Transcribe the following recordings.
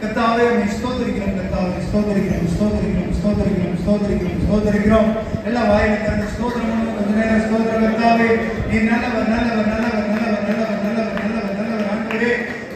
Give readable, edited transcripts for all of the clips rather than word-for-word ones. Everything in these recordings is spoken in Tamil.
கர்த்தாவே உம்மை ஸ்தோத்திரிக்கிறோம். கர்த்தாவே ஸ்தோத்திரிக்கிறோம், ஸ்தோத்திரிக்கிறோம், ஸ்தோத்திரிக்கிறோம், ஸ்தோத்திரிக்கிறோம், ஸ்தோத்திரிக்கிறோம். எல்லா வாயில திறந்து ஸ்தோத்திரம் கொஞ்ச நேரம் ஸ்தோத்திரம். கர்த்தாவே நீ நல்லவர், நல்லவர், நல்லவர், நல்லவர், நல்லவர், நல்லவர், நல்லவர், நல்லவர். ஆண்டவரே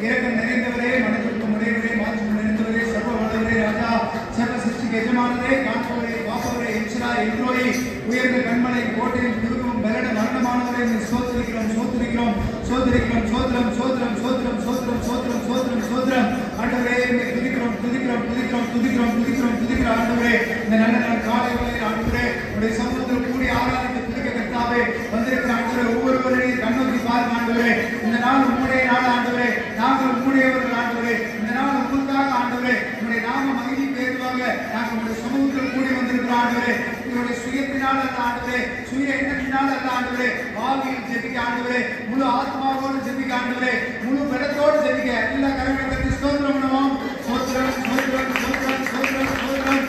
இரக்கம் நிறைந்தவரே, மனதிற்கும் உடையவரே, மாற்றம் நிறைந்தவரே, சர்வ வல்லவரே, ராஜா, சர்வ சிருஷ்டிக்கு எஜமானரே, காண்பவரே, காப்பவரே, எல்ஷடா, எல்ரோயி, உயர்ந்த கண்மலை, கோட்டையின் துருவம், பலன மரணமானவரே, ஸ்தோத்திரிக்கிறோம், ஸ்தோத்திரிக்கிறோம், ஸ்தோத்திரிக்கிறோம், சோத்திரம், சோத்திரம், சோத்திரம், சோத்திரம், சோத்திரம், சோத்திரம், சோத்திரம். ஆண்டவரே துதிக்கிறோம், துதிக்கிறோம், துதிக்கிறோம், துதிக்கிறோம், துதிக்கிறோம், துதிக்கிறோம். ஆண்டவரே இந்த நல்ல நாள் காலை வேளையில் ஆண்டவரே உடைய சமூகத்தில் கூடி ஆராதித்து துதிக்க கர்த்தாவே வந்திருக்கிற ஆண்டவரே ஒவ்வொருவரையும் கண்ணோக்கி பாருங்க ஆண்டவரே. இந்த நாள் உம்முடைய நாள் ஆண்டவரே, நாங்கள் உம்முடையவர்கள் ஆண்டவரே. இந்த நாள் உங்களுக்காக ஆண்டவரே உம்முடைய நாம மகிமைக்கு ஏதுவாக நாங்கள் உங்களுடைய சமூகத்தில் கூடி வந்திருக்கிறோம் ஆண்டவரே. உங்களுடைய சுயத்தினால் அல்ல ஆண்டவரே, சுய எண்ணத்தினால் அல்ல ஆண்டவரே, ஆவியில் ஜெபிக்க ஆண்டவரே, முழு ஆத்மாவோடு ஜெபிக்க ஆண்டவரே, முழு பலத்தோடு ஜெபிக்க எல்லா கரங்களை தட்டி ஸ்தோத்திரம் பண்ணுவோம். ஸ்தோத்திரம், ஸ்தோத்திரம், ஸ்தோத்திரம், ஸ்தோத்திரம், ஸ்தோத்திரம்.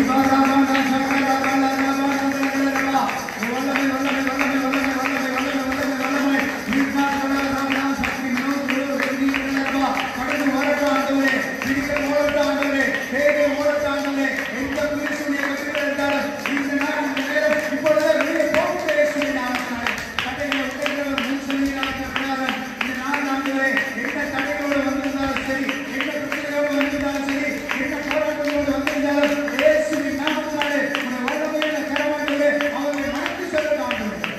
வல்லமை, வல்லமை, வல்லமை, வல்லமை, வல்லமை, வல்லமை, வல்லமை, வல்லமை. கடந்து வரட்டும் ஆண்டவரே, பிடிக்க ஓடட்டும் ஆண்டவரே, தேவை ஓடட்டும் ஆண்டவரே. எந்த புரிசுடைய கட்டிடம் இருந்தாலும் இந்த நாள் இந்த நேரம் இப்பொழுது வெளியே போகிற இயேசுவின் நாமத்தினாலே தடைகளை உடைக்கிறவர் முன் சொல்லினார். இந்த நாள் ஆண்டவரே எந்த தடைகளோடு வந்திருந்தாலும் சரி, எந்த பிரச்சனைகளோடு வந்திருந்தாலும் சரி, எந்த போராட்டங்களோடு வந்திருந்தாலும் இயேசுவின் நாமத்தினாலே உடைய வல்லமையான கரமாண்டவரே அவர்களை மறைத்து சொல்லுங்க ஆண்டவரே.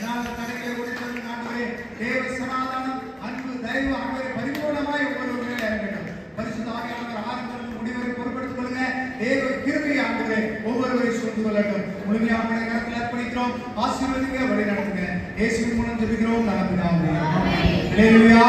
நாங்கள் தடைகளை உடைத்தவர்கள் ஆண்டவரே, தேவ சமாதானம், அன்பு, தயவு ஆண்டவரே பரிபூர்ணமாய் ஒவ்வொருவரையும் இறங்கட்டும். பரிசுத்த ஆவியானவர் ஆரம்பம் முடிவரை பொறுப்படுத்திக் கொள்ளுங்க. தேவ கிருபை ஆண்டவரே ஒவ்வொருவரை சூழ்ந்து கொள்ளட்டும். முழுமையாக உடைய கரத்தில் அர்ப்பணிக்கிறோம். ஆசீர்வதிங்க, வழி நடத்துங்க. இயேசுவின் மூலம் ஜெபிக்கிறோம் நல்ல பிதாவே. ஆமென். அல்லேலூயா.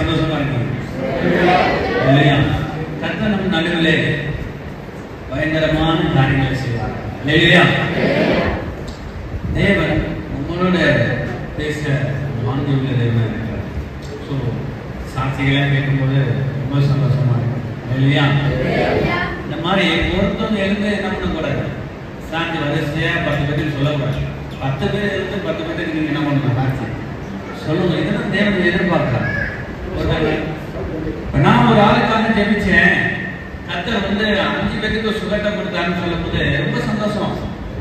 சந்தோஷமா இருக்கு. கர்த்தர் நம் நடுவிலே பயங்கரமான காரியங்களை செய்வார். தேவன் உங்களோட பேச வாங்கியுள்ள தேவன் இருக்கிறார். ஸோ சாட்சிகளை கேட்கும்போது ரொம்ப சந்தோஷமா இருக்கும் இல்லையா? இந்த மாதிரி ஒருத்தவங்க எழுந்து என்ன பண்ணக்கூடாது, சாட்சி வரிசையா 10 பேருக்கு சொல்லக்கூடாது. 10 பேர் இருந்து 10 பேருக்கு நீங்க என்ன பண்ணணும், சாட்சி சொல்லுங்க. இதெல்லாம் தேவன் எதிர்பார்க்கிறார். நான் ஒரு ஆளுக்காக ஜெபிச்சேன், கர்த்தர் 5 பேருக்கு சுகத்தை கொடுத்தாருன்னு சொல்லும் போது ரொம்ப சந்தோஷம்.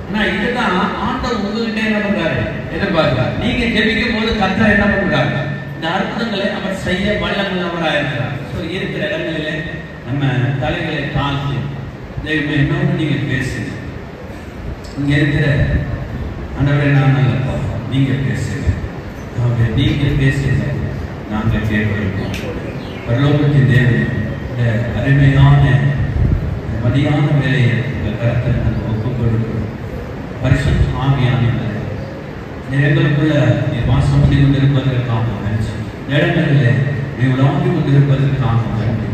ஆனா இதுதான் ஆண்டவர் உங்ககிட்ட என்ன பண்றாரு, எதிர்பார்க்கிறார். நீங்க ஜெபிக்கும் போது கர்த்தர் என்ன பண்றாரு, இந்த அற்புதங்களை அவர் செய்ய வல்லவராக இருக்கிறார். ஸோ இருக்கிற இடங்களிலே நம்ம தலைகளை தாழ்த்தி தெய்வமே என்னோடு நீங்க பேசுங்க. இங்க இருக்கிற ஆண்டவரே நான் நல்லப்பா, நீங்க பேசுங்க, நீங்க பேசுங்க, நாங்கள் கேட்கிறோம். பரலோகத்தின் தேவனே, இந்த அருமையான மதியான வேலையை இந்த கருத்தை நாங்கள் ஒப்புக் கொடுக்கிறோம். பரிசுத்த ஆவியானவரே, எங்களுக்குள்ள நீ வாசம் பண்ணி கொண்டிருப்பதற்காக நன்றி. இடங்களிலே நீ உலாவி கொண்டிருப்பதற்காக நன்றி.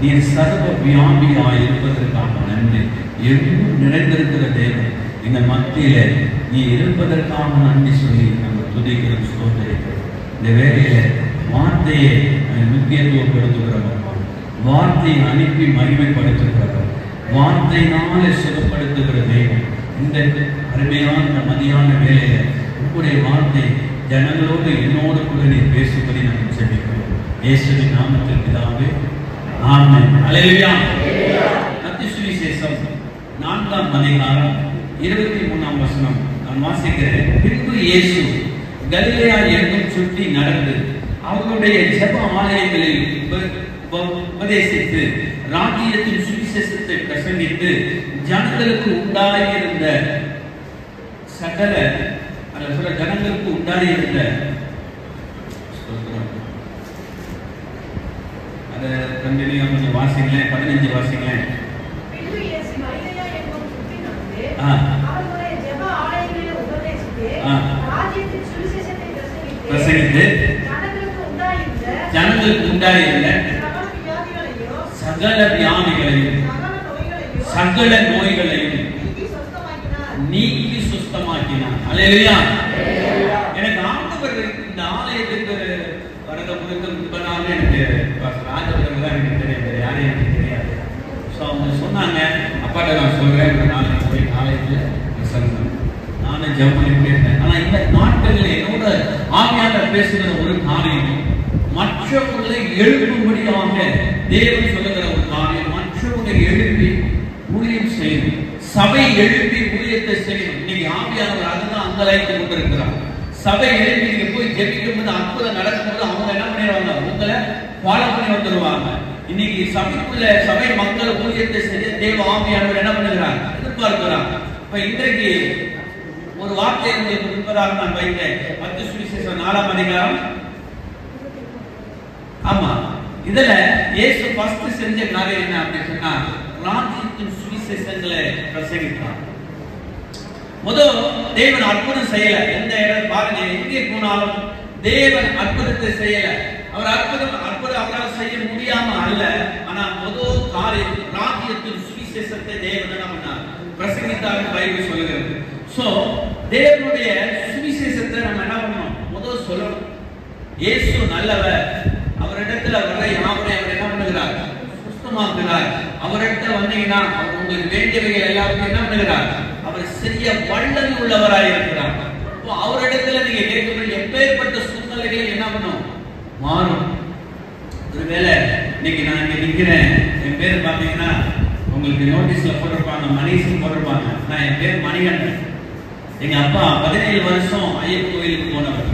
நீ சர்வ வியாபியாய் இருப்பதற்காக நன்றி. எங்கும் நிறைந்திருக்கிற தேவன் எங்கள் மத்தியிலே நீ இருப்பதற்காக நன்றி சொல்லி நாங்கள் துதிக்கிறோம், ஸ்தோத்திரிக்கிறோம். இந்த வேலையில வார்த்தையை முக்கியத்துவப்படுத்துகிறவர், வார்த்தையை அனுப்பி மகிமைப்படுத்துகிறவர், வார்த்தையினாலே சுகப்படுத்துகிற தெய்வம். இந்த அருமையான மதியான வேலையில உங்களுடைய வார்த்தை ஜனங்களோடு என்னோடு கூட நீ பேசும்படி நாங்கள் செபிக்கிறோம். இயேசுவின் நாமத்தில் பிதாவே, ஆமென். அல்லேலூயா. மத்தேயு சுவிசேஷம் 4ஆம் அதிகாரம் 23ஆம் வசனம் நான் வாசிக்கிறேன். பின்பு இயேசு கலிலேயா எங்கும் சுற்றி நடந்து அவர்களுடைய ஜெப ஆலயங்களில் உபதேசித்து ராஜ்யத்தின் சுவிசேஷத்தை பிரசங்கித்து ஜனங்களுக்கு உண்டாயிருந்த ஜனங்களுக்கு உண்டாயிருந்த அதை கண்டினியூ கொஞ்சம் வாசிங்களேன், 15 வாசிங்களேன். பிரசங்கித்து ஜனங்களுக்கு உண்டாயிருந்த சகல வியாதிகளையும் சகல நோய்களையும் நீக்கி சுத்தமாக்கினார். அல்லேலூயா. எனக்கு ஆண்டவர் இந்த ஆலயத்துக்கு வரத குறித்து முன்பதாக எனக்கு ராஜவர்கள் தான் எனக்கு தெரியாது, யாரையும் எனக்கு தெரியாது. ஸோ அவங்க சொன்னாங்க, அப்பாட்ட நான் சொல்றேன், நாளைக்கு போய் ஆலயத்தில் பிரசங்கம் நானும் ஜெபம் பண்ணி போயிருந்தேன். ஆனா இந்த நாட்களில் என்னோட ஆவியாளர் பேசுகிற ஒரு காரியம், மற்றவர்களை எழுப்பும்படியாக தேவன் சொல்லுகிற ஒரு காரியம், மற்றவர்களை எழுப்பி ஊழியம் செய்யணும், சபை எழுப்பி ஊழியத்தை செய்யணும். இன்னைக்கு ஆவியானவர் அதுதான் அங்கலாய்த்து கொண்டிருக்கிறார். சபை எழுப்பி நீங்க போய் ஜெபிக்கும் போது அற்புதம் நடக்கும்போது அவங்க என்ன பண்ணிடுவாங்க, உங்களை ஃபாலோ பண்ணி வந்துடுவாங்க. இன்னைக்கு சபைக்குள்ள சபை மக்கள் ஊழியத்தை செய்ய தேவ ஆவியானவர் என்ன பண்ணுகிறார், எதிர்பார்க்கிறார். இப்ப இன்றைக்கு ஒரு வார்த்தை உங்களுக்கு முன்பதாக நான் வைத்தேன். மத்தேயு சுவிசேஷம் 4ஆம் அதிகாரம். ஆமா, இதுல இயேசு ஃபர்ஸ்ட் செஞ்ச காரியம் என்ன அப்படின்னு சொன்னா, ராஜ்யத்தின் சுவிசேஷங்களை பிரசங்கித்தார். முதல் தேவன் அற்புதம் செய்யல. எந்த இடம் பாருங்க, எங்கே போனாலும் தேவன் அற்புதத்தை செய்யல. அவர் அற்புதம் அவரால் செய்ய முடியாம அல்ல. ஆனா முதல் காரியம் ராஜ்யத்தின் சுவிசேஷத்தை தேவன் என்ன பண்ணார்? பிரசங்கித்தார் பைபிள் சொல்லுகிறது. சோ தேவனுடைய சுவிசேஷத்தை நம்ம என்ன பண்ணணும்? முதல் சொல்லணும். இயேசு நல்லவர். அவரிடத்துல வர யாவரையும் அவர் என்ன பண்ணுகிறார்? சுத்தமாக்குகிறார். அவரிடத்துல வந்தீங்கன்னா அவர் உங்களுக்கு வேண்டியவைகள் எல்லாருக்கும் என்ன பண்ணுகிறார்? அவர் செய்ய வல்லமை உள்ளவராய் இருக்கிறார். அவரிடத்துல நீங்க கேட்கணும், எப்பேற்பட்ட சூழ்நிலைகளை என்ன பண்ணும்? மாறும். ஒருவேளை இன்னைக்கு நான் இங்க நிக்கிறேன், என் பேர் பாத்தீங்கன்னா உங்களுக்கு நோட்டீஸ்ல போட்டிருப்பாங்க, மணிஷன் போட்டிருப்பாங்க. நான் என் பேர் மணிகண்டன். எங்க அப்பா 17 வருஷம் ஐயப்ப கோயிலுக்கு போனவர்.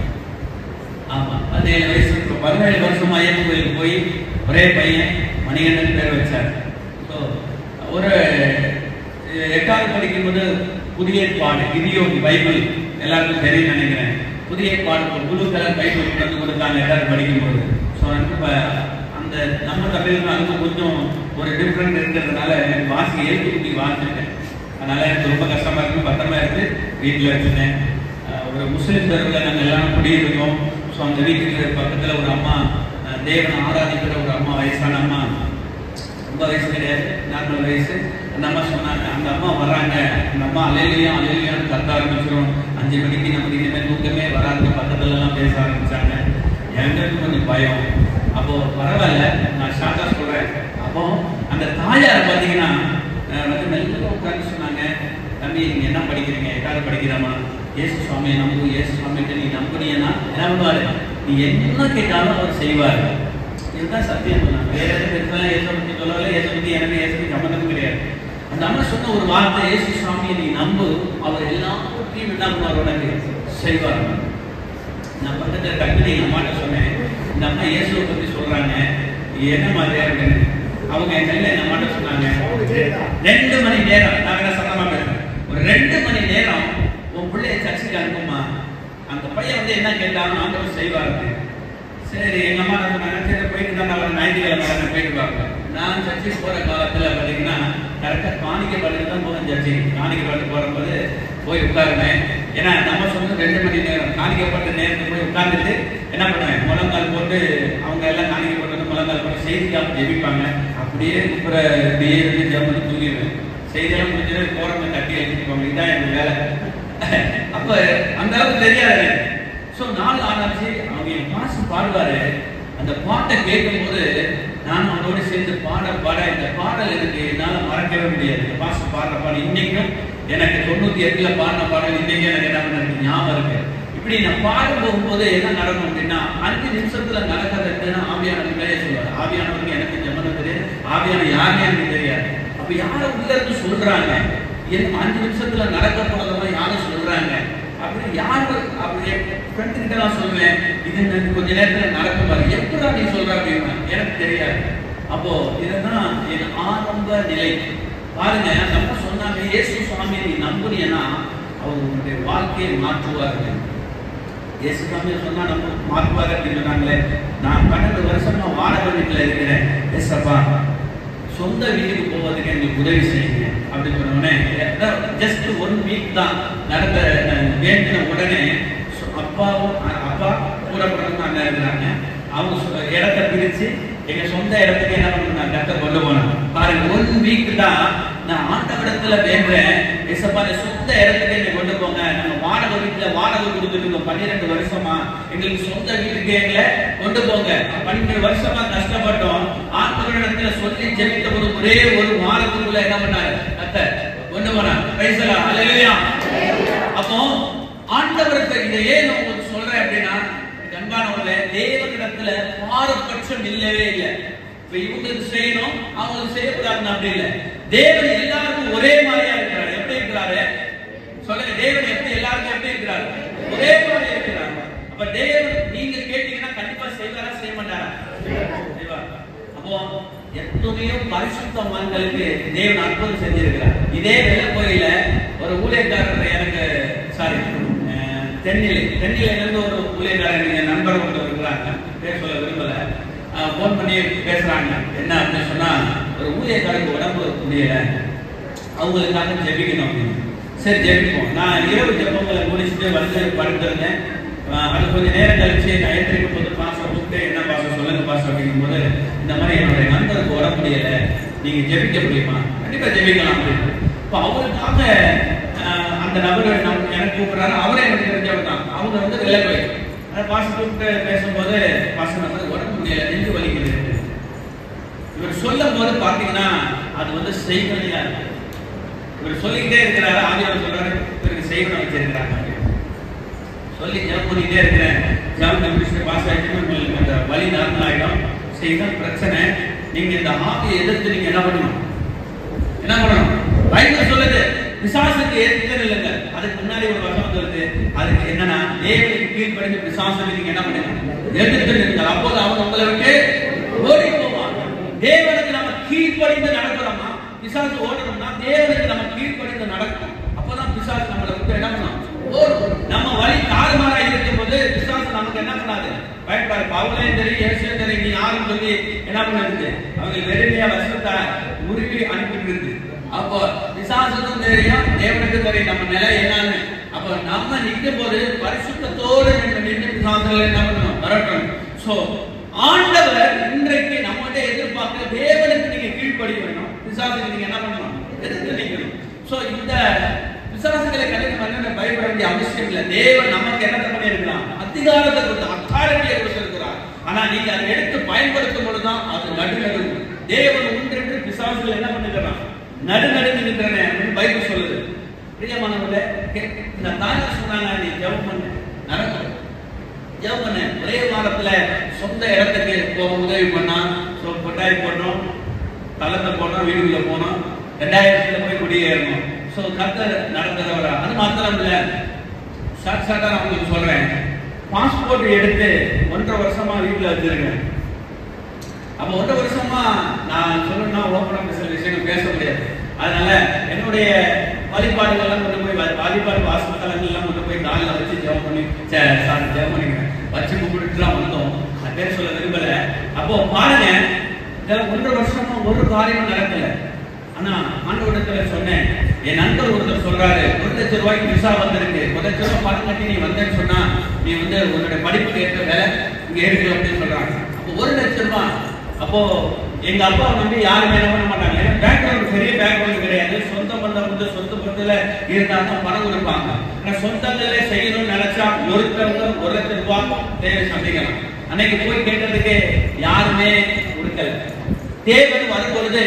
ஆமா, 17 வருஷம் ஐயப்ப கோயிலுக்கு போய் ஒரே பையன் மணிகண்டன் பேர் வச்சார். ஒரு 8வது படிக்கும்போது புதிய ஏற்பாடு கிதியோன் பைபிள் எல்லாருக்கும் தெரியும் நினைக்கிறேன். புதிய ஏற்பாடு ப்ளூ கலர் பைபிள் கொண்டு கொடுத்தாங்க 8வது படிக்கும்போது. ஸோ அந்த நம்ம தமிழுக்கு அதுக்கு கொஞ்சம் ஒரு டிஃப்ரெண்ட் இருக்கிறதுனால எனக்கு வாசி எழுத்துக்குட்டி வாசிட்டேன். அதனால எனக்கு ரொம்ப கஷ்டமா இருக்கு, பத்திரமா இருக்கு. வீட்டில் வச்சுட்டேன். ஒரு முஸ்லீம் தெருவில் நாங்கள் எல்லாரும் குடியிருக்கோம். ஸோ அந்த வீட்டுக்கு பக்கத்தில் ஒரு அம்மா, தேவனை ஆராதிக்கிற ஒரு அம்மா, வயசான அம்மா, ரொம்ப வயசு கிடையாது, 40 வயசு. அந்த அம்மா சொன்னாங்க, அந்த அம்மா வர்றாங்க, அந்த அம்மா அலையிலையான்னு கத்த ஆரம்பிச்சிடும். 5 மணிக்கு நமக்கு இனிமேல் தூக்கமே வராது, பக்கத்துல எல்லாம் பேச ஆரம்பிச்சாங்க. எங்களுக்கு கொஞ்சம் பயம். அப்போ பரவாயில்ல, நான் ஷார்ட்டா சொல்றேன். அப்போ அந்த தாயார் பார்த்தீங்கன்னா வந்து மெல்ல உட்கார்ந்து சொன்னாங்க, தம்பி நீங்க என்ன படிக்கிறீங்க? 8வது படிக்கிறோமா? இயேசு சுவாமியை நம்பு. இயேசு சுவாமிகிட்ட நீ நம்புனீங்கன்னா என்ன பண்ணுவாரு? நீ என்ன கேட்டாலும் அவர் செய்வார். இதுதான் சத்தியம். வேற எதுவும் பெருசாக இயேசு பற்றி சொல்லவில்லை. இயேசு பற்றி எனக்கு இயேசுக்கு சம்மந்தமும் கிடையாது. அந்த அம்மா சொன்ன ஒரு வார்த்தை, இயேசு சுவாமியை நீ நம்பு, அவர் எல்லாத்தையும் என்ன பண்ணுவார்? உனக்கு செய்வார். நான் பக்கத்தில் கட்டு எங்கள் அம்மாட்ட சொன்னேன், இந்த அம்மா இயேசுவை பற்றி சொல்றாங்க, என்ன மாதிரியா இருக்குன்னு. அவங்க என் கையில் எங்கள் அம்மாட்ட சொன்னாங்க, 2 மணி நேரம், நான் என்ன சத்தமா பேசுறேன், ஒரு 2 மணி நேரம் உன் பிள்ளைய சர்ச்சுக்கு அனுப்புமா. அந்த பையன் வந்து என்ன கேட்டாலும் ஆண்டவர் செய்வாரு. சரி, எங்க அம்மா சொன்னாங்க, சரி போயிட்டு தான் அவர் ஞாயிற்றுக்கிழமை போயிட்டு பாருங்க. நான் சர்ச்சுக்கு போற காலத்துல பாத்தீங்கன்னா கரெக்டா காணிக்கைப்பாட்டு தான் போவேன். சர்ச்சுக்கு காணிக்கைப்பாட்டு போகும்போது போய் உட்காருவேன். ஏன்னா நம்ம சொன்னது 2 மணி நேரம். காணிக்கைப்பாட்டு நேரத்துக்கு போய் உட்கார்ந்துட்டு என்ன பண்ணுவேன், முழங்கால் போட்டு அவங்க எல்லாம் காணிக்கைப்பாட்டு வந்து முழங்கால் போட்டு செய்தியாக ஜெபிப்பாங்க. அப்படியே இப்படியே இருந்து ஜெபம் தூங்கிடுவேன். செய்தியெல்லாம் முடிஞ்சது போறவங்க தட்டி எழுதிப்பாங்க. இதுதான் எனக்கு வேலை. அப்ப அந்த அளவுக்கு தெரியாது. ஸோ நாள் ஆனாச்சு. அவங்க என் பாசு பாடுவாரு. அந்த பாட்டை கேட்கும் போது நான் அவனோட சேர்ந்து பாட இந்த பாடல் இருக்கு, என்னால் மறக்கவே முடியாது. இந்த பாசு பாடுற பாடல் இன்னைக்கும் எனக்கு 98ல் பாடின பாடல் இன்னைக்கு எனக்கு என்ன பண்ண ஞாபகம் இருக்கு. இப்படி நான் பாட போகும்போது என்ன நடக்கும் அப்படின்னா 5 நிமிஷத்துல நடக்கிறதுன்னா ஆவியானவர் வேலையை சொல்லுவார். ஆவியானவருக்கு எனக்கு சம்பந்தம் தெரியாது, ஆவியான யாருமே எனக்கு தெரியாது. அப்ப யாரும் உள்ள இருந்து சொல்றாங்க, எனக்கு 5 நிமிஷத்துல நடக்க போறதெல்லாம் யாரும் சொல்றாங்க. அப்படி யாரு அப்படி ஃப்ரெண்ட் கிட்ட நான் சொல்லுவேன், இது எனக்கு கொஞ்ச நேரத்துல நடக்க பாரு. எப்படா நீ சொல்ற அப்படின்னா எனக்கு தெரியாது. அப்போ இதுதான் என் ஆரம்ப நிலை. பாருங்க, நம்ம சொன்னாங்க இயேசு சுவாமியை நீ நம்புனீங்கன்னா அவர் உங்களுடைய வாழ்க்கையை மாற்றுவார்கள். இயேசு சுவாமியை சொன்னா நம்ம மாற்றுவார் அப்படின்னு சொன்னாங்களே. நான் 12 வருஷமா வாடகை வீட்டில் இருக்கிறேன். ஏசப்பா சொந்த வீட்டுக்கு போவதுக்கு எங்களுக்கு உதவி செய்யுங்க அப்படின்னு சொன்னோடனே ஜஸ்ட் 1 வீக் தான் நடந்த வேண்டின உடனே அப்பா கூட பிறந்தாங்க இருக்கிறாங்க. அவங்க இடத்தை பிரிச்சு எங்க சொந்த இடத்துக்கு என்ன பண்ணாங்க, கத்தை கொண்டு போனாங்க. பாருங்க, 1 வீக் தான் நான் ஆண்டவரிடத்துல வேண்டேன், ஏசப்பா சொந்த இடத்துக்கு என்னை கொண்டு போங்க. நம்ம வாடகை வீட்டுல வாடகை கொடுத்துட்டு இருக்கோம் 12 வருஷமா. எங்களுக்கு சொந்த வீட்டுக்கு எங்களை கொண்டு போங்க. 12 வருஷமா கஷ்டப்பட்டோம். ஆண்டவரிடத்துல சொல்லி ஜெபித்த போது ஒரே ஒரு வாரத்துக்குள்ள என்ன பண்ணாரு, கத்தை கொண்டு போனாங்க. பிரைஸ் தி லார்ட், ஹல்லேலூயா. அப்போ ஆண்டவருக்கு இதை ஏன் உங்களுக்கு சொல்றேன் அப்படின்னா, அன்பானவர்களே, தேவனிடத்துல பாரபட்சம் இல்லவே இல்லை. இப்ப இவங்களுக்கு செய்யணும், அவங்களுக்கு செய்யக்கூடாதுன்னு அப்படி இல்லை. தேவன் எல்லாருக்கும் ஒரே மாதிரியா இருக்கிறார். எப்படி இருக்கிறாரு சொல்லுங்க, தேவன் எப்படி எல்லாருக்கும் எப்படி இருக்கிறாரு? ஒரே மாதிரி இருக்கிறார். அப்ப தேவன் நீங்க கேட்டீங்கன்னா கண்டிப்பா செய்வாரா, செய்ய மாட்டாரா? செய்வார். அப்போ எத்தனையோ பரிசுத்தவான்களுக்கு தேவன் அற்புதம் செஞ்சிருக்கிறார். இதே வெள்ள கோயில ஒரு ஊழியக்காரர் எனக்கு தென்னில இருந்து ஒரு ஊழியக்காரர் நண்பர் ஒருத்தர் இருக்கிறாங்க, பேர் சொல்ல விரும்பல, போன் பண்ணி பேசுறாங்க. என்ன அப்படின்னு சொன்னா, ஒரு ஊழியக்காரருக்கு உடம்பு முடியல, அவங்களுக்காக ஜெபிக்கணும் அப்படின்னு. சரி ஜெபிப்போம். நான் இரவு ஜெபங்களை முடிச்சுட்டு வந்து படுத்திருந்தேன். அது கொஞ்சம் நேரம் கழிச்சு நான் ஏற்றிருக்கும் போது பாஸ்டர் கூப்பிட்டு என்ன பாஸ்டர் சொல்லுங்க பாஸ்டர் அப்படிங்கும் போது இந்த மாதிரி என்னுடைய நண்பருக்கு வர முடியல, நீங்க ஜெபிக்க முடியுமா? கண்டிப்பா ஜெபிக்கலாம் அப்படின்னு. இப்போ அவருக்காக அந்த நபர் எனக்கு கூப்பிடுறாரு. அவரே எனக்கு தெரிஞ்சவர் தான். அவங்க வந்து வெள்ளக்கோயில் பாஸ்டர் கூப்பிட்டு பேசும்போது பாஸ்டர் வந்து உடம்பு முடியல, நெஞ்சு வலிக்குது. இவர் சொல்லும் போது பாத்தீங்கன்னா அது வந்து செய்வனையா இருக்கு. இவர் சொல்லிக்கிட்டே இருக்கிறாரு. ஆதியார் சொல்றாரு இவருக்கு செய்வனை வச்சிருக்கிறாங்க. சொல்லி ஜெபம் பண்ணிட்டே இருக்கிறேன். ஜெபம் முடிச்சுட்டு பாஸ் ஆயிடுச்சு, உங்களுக்கு அந்த வலி நார்மல் ஆயிடும். செய்தான் பிரச்சனை. நீங்க இந்த ஆவியை எதிர்த்து நீங்க என்ன பண்ணணும்? என்ன பண்ணணும்? பைபிள் சொல்லுது பிசாசுக்கு எதிர்த்து இல்லைங்க. அதுக்கு முன்னாடி ஒரு வசனம் சொல்லுது. அதுக்கு என்னன்னா தேவனுக்கு கீழ்ப்படிந்து பிசாசுக்கு நீங்க என்ன பண்ணணும்? எதிர்த்து நிற்க. அப்போது அவன் உங்களை விட்டு ஓடி போவான். தேவனுக்கு நம்ம கீழ்ப்படிந்து நடக்கிறோம்னா பிசாசு ஓடணும்னா தேவனுக்கு நம்ம கீழ்ப்படிந்து நடக்கணும். அப்போதான் பிசாசு நம்மளை விட்டு என்ன பண்ணணும்? நம்ம வழி தாறுமாறா இருக்கும் போது பிசாசு நமக்கு என்ன பண்ணாது? பயப்படாது. பவுலையும் தெரியும், இயேசுவும் தெரியும், நீ யாரும் சொல்லி என்ன பண்ணுது? அவங்க வெறுமையா வசனத்தை உருவி அனுப்பிட்டு இருக்கு. அப்போ பிசாசுக்கும் தெரியும், தேவனுக்கும் தெரியும் நம்ம நிலை என்னன்னு. அப்போ நம்ம நிற்கும் போது பரிசுத்தத்தோடு நின்று பிசாசுகளை என்ன பண்ணணும்? வரட்டும். சோ ஆண்டவர் இன்றைக்கு நம்மகிட்ட எதிர்பார்க்க தேவனுக்கு நீங்க கீழ்ப்படி வேணும், பிசாசுக்கு நீங்க என்ன பண்ணணும்? எதிர்த்து நிற்கணும். சோ இந்த பிசாசுகளை கல்யாணம் பண்ண பயப்பட வேண்டிய அவசியம் இல்லை. தேவன் நமக்கு என்ன பண்ணியிருக்கிறான்? அதிகாரத்தை கொடுத்து அத்தாரிட்டியை கொடுத்திருக்கிறார். ஆனா நீங்க அதை எடுத்து பயன்படுத்தும் பொழுதுதான் அது நடுநடு. தேவன் ஒன்றென்று பிசாசுகள் என்ன பண்ணுகிறான்? நடுநடு நிற்கிறேன் அப்படின்னு பைபிள் சொல்லுது. பிரியமானவர்களே, இந்த தாய் சொன்னாங்க நீ ஜெபம் பண்ணு, நடக்கும். ஜெபம் பண்ணு. ஒரே வாரத்துல சொந்த இடத்துக்கு போக உதவி பண்ணா, கொட்டாய் போட்டோம், தளத்தை போட்டோம், வீடுக்குள்ள போனோம், 2000 போய் குடியேறணும். சோ கர்த்தர் நடத்துறவரா? அது மாத்திரம் இல்ல, ஷார்ட்டா நான் உங்களுக்கு சொல்றேன். பாஸ்போர்ட் எடுத்து 1.5 வருஷமா வீட்டுல வச்சிருக்கேன். அப்ப 1.5 வருஷமா நான் சொல்லணும்னா ஓப்பனா சில விஷயங்கள் பேச முடியாது. அதனால என்னுடைய வழிபாடுகள் எல்லாம் கொண்டு போய் வழிபாடு வாசத்தலங்கள் எல்லாம் கொண்டு போய் காலில் வச்சு ஜெபம் பண்ணி ஜெபம் பண்ணிக்கிறேன். வச்சு கும்பிட்டுலாம் வந்தோம். அது பேர் சொல்ல விரும்பல. அப்போ பாருங்க, 1.5 வருஷமா ஒரு காரியம் நடக்கல. ஆனா ஆண்டவரிடத்துல சொன்னேன். என் நண்பர் ஒருத்தர் சொல்றாரு, 1 லட்சம் ரூபாய்க்கு விசா வந்திருக்கு, 1 லட்சம் ரூபாய் பணம் கட்டி நீ வந்தேன்னு சொன்னா நீ வந்து உன்னுடைய படிப்புக்கு ஏற்ற வேலை இங்க இருக்கு அப்படின்னு சொல்றாங்க. அப்போ 1 லட்சம் ரூபாய். அப்போ எங்க அப்பா வந்து யாருமே என்ன பண்ண மாட்டாங்க. ஏன்னா பேக்ரவுண்ட் பெரிய பேக்ரவுண்ட் கிடையாது. சொந்த பந்தம் வந்து சொந்த பந்தத்துல இருந்தாலும் பணம் கொடுப்பாங்க. ஆனா சொந்தங்களே செய்யணும்னு நினைச்சா ஒருத்தவங்க 1 லட்சம் ரூபாய் தேவை சந்திக்கலாம். அன்னைக்கு போய் கேட்டதுக்கு யாருமே கொடுக்கல. தேவன் வரும்பொழுது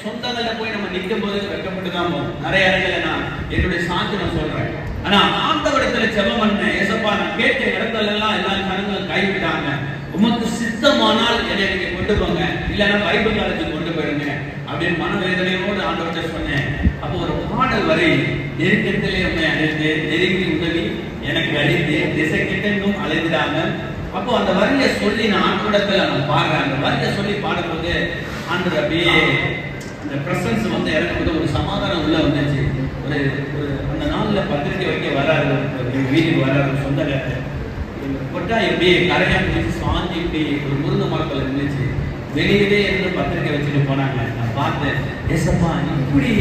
சொந்தங்கள்ல போய் நம்ம நிற்கும் போது வெட்கப்பட்டு தான் போகும். நிறைய இடங்கள்ல நான் என்னுடைய சாந்தி நான் சொல்றேன். ஆனா ஆண்டவரிடத்துல ஜெபம் பண்ணேன். ஏசப்பா நான் கேட்ட இடத்துல எல்லாம் எல்லா ஜனங்களும் கைவிட்டாங்க. உமக்கு சித்தமானால் என்னை நீங்க கொண்டு போங்க, இல்லைன்னா பைபிள் காலேஜுக்கு கொண்டு போயிடுங்க அப்படின்னு மனவேதனையோடு ஆண்டவர்கிட்ட சொன்னேன். அப்போ ஒரு பாடல் வரை, நெருக்கத்திலே உண்மை அழைத்து நெருங்கி உதவி எனக்கு அழித்து திசை கிட்டும் அழைந்திடாம. அப்போ அந்த வரியை சொல்லி நான் ஆண்டவரிடத்துல நான் பாடுறேன். அந்த வரியை சொல்லி பாடும்போது ஆண்டவர் அப்படியே அந்த பிரசன்ஸ் வந்து இறக்கும்போது ஒரு சமாதானம் உள்ள வந்துச்சு. ஒரு அந்த நாள்ல பத்திரிக்கை வைக்க வராது, வீட்டுக்கு வராது, சொந்தக்காரர் கொட்டா எப்படியே கரையா பிடிச்சி சாஞ்சி இப்படி ஒரு முருங்கை மரத்தில் இருந்துச்சு. வெளியிலே இருந்து பத்திரிக்கை வச்சுட்டு போனாங்க. நான் பார்த்தேன், ஏசப்பா இப்படி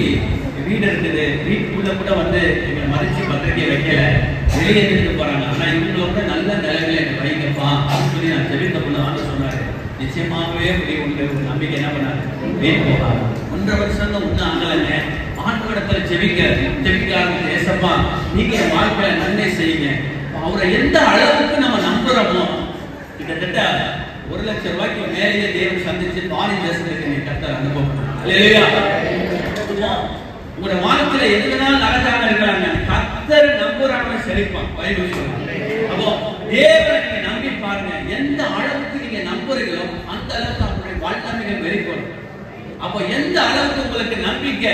வீடு இருக்குது, வீட்டுக்குள்ள கூட வந்து எங்களை மதிச்சு பத்திரிக்கை வைக்கல, வெளியே இருந்து போறாங்க. ஆனா இவங்களோட நல்ல நிலைமையில எனக்கு வைங்கப்பா அப்படின்னு சொல்லி நான் ஜெபித்த பொண்ணு ஆண்டு சொன்னாரு. நிச்சயமாகவே ஒரு நம்பிக்கை என்ன பண்ணாரு? வீட்டு போகாது. 1.5 வருஷம் ஒன்னும் ஆகலைங்க. ஆண்டவரிடத்துல ஜெபிக்க ஆரம்பிச்சு, ஏசப்பா நீங்க என் வாழ்க்கையில நன்மை செய்யுங்க. அவரை எந்த அளவுக்கு நம்ம நம்புறோமோ, கிட்டத்தட்ட 1 லட்சம் ரூபாய்க்கு மேலேயே தேவன் சந்திச்சு பாரி தேசத்துக்கு நீ கர்த்தர் அனுபவம். அல்லேலூயா. உங்களோட வாழ்க்கையில எது வேணாலும் நடக்காம இருக்கலாங்க, கர்த்தர் நம்புறவங்க செழிப்பான். பைபிள் சொல்றாங்க. அப்போ தேவனை நீங்க நம்பி பாருங்க. எந்த அளவுக்கு நீங்க நம்புறீங்களோ அந்த அளவுக்கு அவங்களுடைய வாழ்க்கைகள் வெளிப்படும். அப்போ எந்த அளவுக்கு உங்களுக்கு நம்பிக்கை.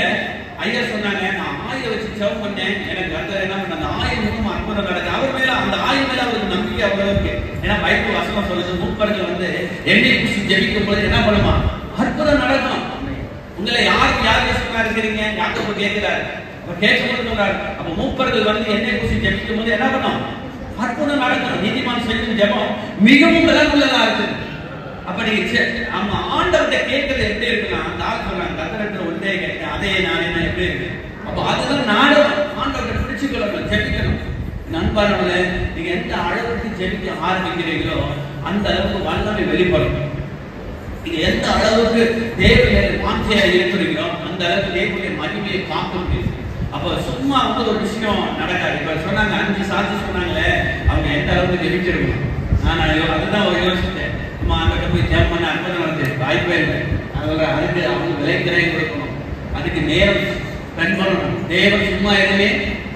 ஐயா சொன்னாங்க, நான் ஆயில வச்சு ஜெபம் பண்ணேன், எனக்கு கர்த்தர் என்ன பண்ண அந்த 1000 மூலமா அற்புதம் நடக்குது. அவர் மேல அந்த 1000 மேல அவருக்கு நம்பிக்கை அவ்வளவு இருக்கு. ஏன்னா பைபிள் வசனம் சொல்லுது, மூப்பர்கள் வந்து எண்ணெய் பூசி ஜெபிக்கும் பொழுது என்ன பண்ணுமா? அற்புதம் நடக்கும். உங்களை யாருக்கு சொன்னா இருக்கிறீங்க? யாக்கோபு கேட்கிறாரு. அப்ப கேட்கும்போது சொல்றாரு, அப்ப மூப்பர்கள் வந்து எண்ணெய் பூசி ஜெபிக்கும் போது என்ன பண்ணும்? அற்புதம் நடக்கும். நீதிமான் செய்யும் ஜெபம் மிகவும் பலனுள்ளதா இருக்கு. அப்ப நீங்க ஆமா ஆண்டவர்கிட்ட கேட்கறது எப்படி இருக்குன்னா, அந்த ஆள் சொல்றாங்க கர்த்தரிடத்துல ஒன்றே கேட்டேன், அதே நானே எப்படி இருக்கு. அப்ப அதுதான் நானும் ஆண்டவர்கிட்ட பிடிச்சுக்கொள்ளணும், ஜெபிக்கணும். அன்பானவர்களே, நீங்க எந்த அளவுக்கு ஜெபிக்க ஆரம்பிக்கிறீங்களோ அந்த அளவுக்கு வல்லமை வெளிப்படும். நீங்க எந்த அளவுக்கு தேவனுடைய வாஞ்சையா இருக்கிறீங்களோ அந்த அளவுக்கு தேவனுடைய மகிமையை பார்க்க முடியும். அப்போ சும்மா வந்து ஒரு விஷயம் நடக்காது. இப்ப சொன்னாங்க 5 சாட்சி சொன்னாங்களே, அவங்க எந்த அளவுக்கு ஜெபிச்சிருக்கணும். நான் அதுதான் யோசிச்சேன். சும்மா அங்கிட்ட போய் ஜெபம் பண்ண அற்புதம் நடந்தது வாய்ப்பே இல்லை. அதுக்கு அவங்க விலைத்திரை கொடுக்கணும், அதுக்கு நேரம் ஸ்பெண்ட் பண்ணணும். தேவன் சும்மா எதுவுமே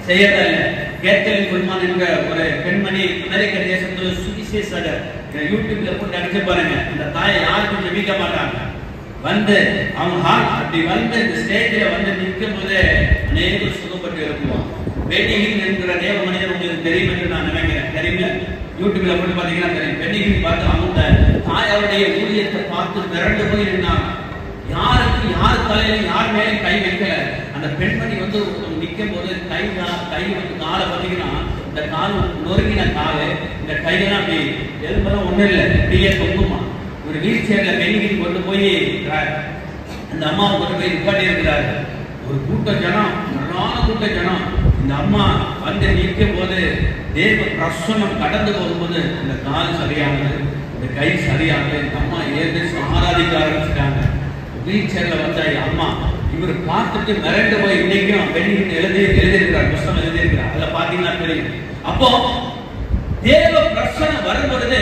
செய்யறதில்லை. கேத்தலின் குடும்பம் என்ற ஒரு பெண்மணி அமெரிக்க தேசத்துல சுவிசேஷகர், யூடியூப்ல போட்டு அடிச்சு பாருங்க. அந்த தாயை யாருக்கும் ஜெபிக்க மாட்டாங்க. வந்து அவங்க அப்படி வந்து இந்த ஸ்டேஜ்ல வந்து நிற்கும் போதே அநேகர் சுகப்பட்டு இருக்குவான். பென்னிகின் என்கிற தேவ மனிதர் உங்களுக்கு தெரியும் என்று நான் நினைக்கிறேன். தெரியுங்க, யூடியூப்ல போட்டு பாத்தீங்கன்னா தெரியும். பென்னிகின் பார்த்து அவங்க தாயாருடைய ஊழியத்தை பார்த்து மிரண்டு போய் இருந்தாங்க. யார் தலையிலும் யார் மேலும் கை வைக்கல. அந்த பெண்மணி வந்து நிற்கும் போது கை வந்து காலை பார்த்தீங்கன்னா இந்த கால் நொறுங்கின காலு, இந்த கையெல்லாம் அப்படி எலும்பெல்லாம் ஒண்ணும் இல்லை, இப்படியே தொங்குமா. ஒரு வீல் சேர்ல பெண்ணிகின் கொண்டு போய் அந்த அம்மாவை கொண்டு போய் நிப்பாட்டி இருக்கிறாரு. ஒரு கூட்ட ஜனம், நல்லான கூட்ட ஜனம். இந்த அம்மா வந்து நிற்கும் போது தேவ பிரசன்னம் கடந்து போகும்போது இந்த கால் சரியானது, இந்த கை சரியானது. இந்த அம்மா ஏற்கனவே ஆராதிக்க ஆரம்பிச்சுட்டாங்க. வீல் சேர்ல வந்த அம்மா இவர் பார்த்துட்டு மிரண்டு போய் இன்னைக்கும் பெண்ணிகின் எழுதியிருக்கிறார், புஸ்தகம் எழுதியிருக்கிறார். அதுல பாத்தீங்கன்னா தெரியும். அப்போ தேவ பிரசன்னம் வரும் பொழுது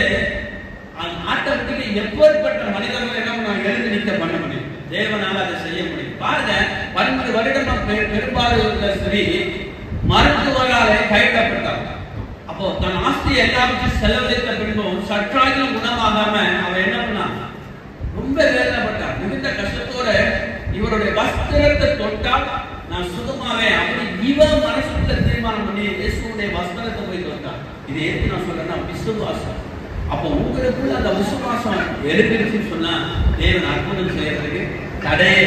ஆட்டோமேட்டிக்கா எப்பேற்பட்ட மனிதர்கள் என்ன எழுந்து நிற்க பண்ண முடியும். தேவனால அதை செய்ய முடியும். பாருங்க, 12 வருடம் பெரும்பாலான ஸ்திரீ மருத்துவராலே கைவிடப்பட்டார். அப்போ தன் ஆஸ்தி எல்லாத்தையும் செலவழித்த பின்பும் சற்றாகிலும் குணமாகாம அவ என்ன பண்ணா, ரொம்ப வேதனைப்பட்டார். மிகுந்த கஷ்டத்தோட இவருடைய வஸ்திரத்தை தொட்டால் நான் சுகமாவே அப்படி இவ மனசுக்குள்ள தீர்மானம் பண்ணி இயேசுடைய வஸ்திரத்தை போய் தொட்டார். இது எதுக்கு நான் சொல்றேன்னா விசுவாசம். அப்போ உங்களுக்குள்ள அந்த விசுவாசம் எழுப்பிடுச்சுன்னு சொன்னா தேவன் அற்புதம் செய்யறதுக்கு தடையே.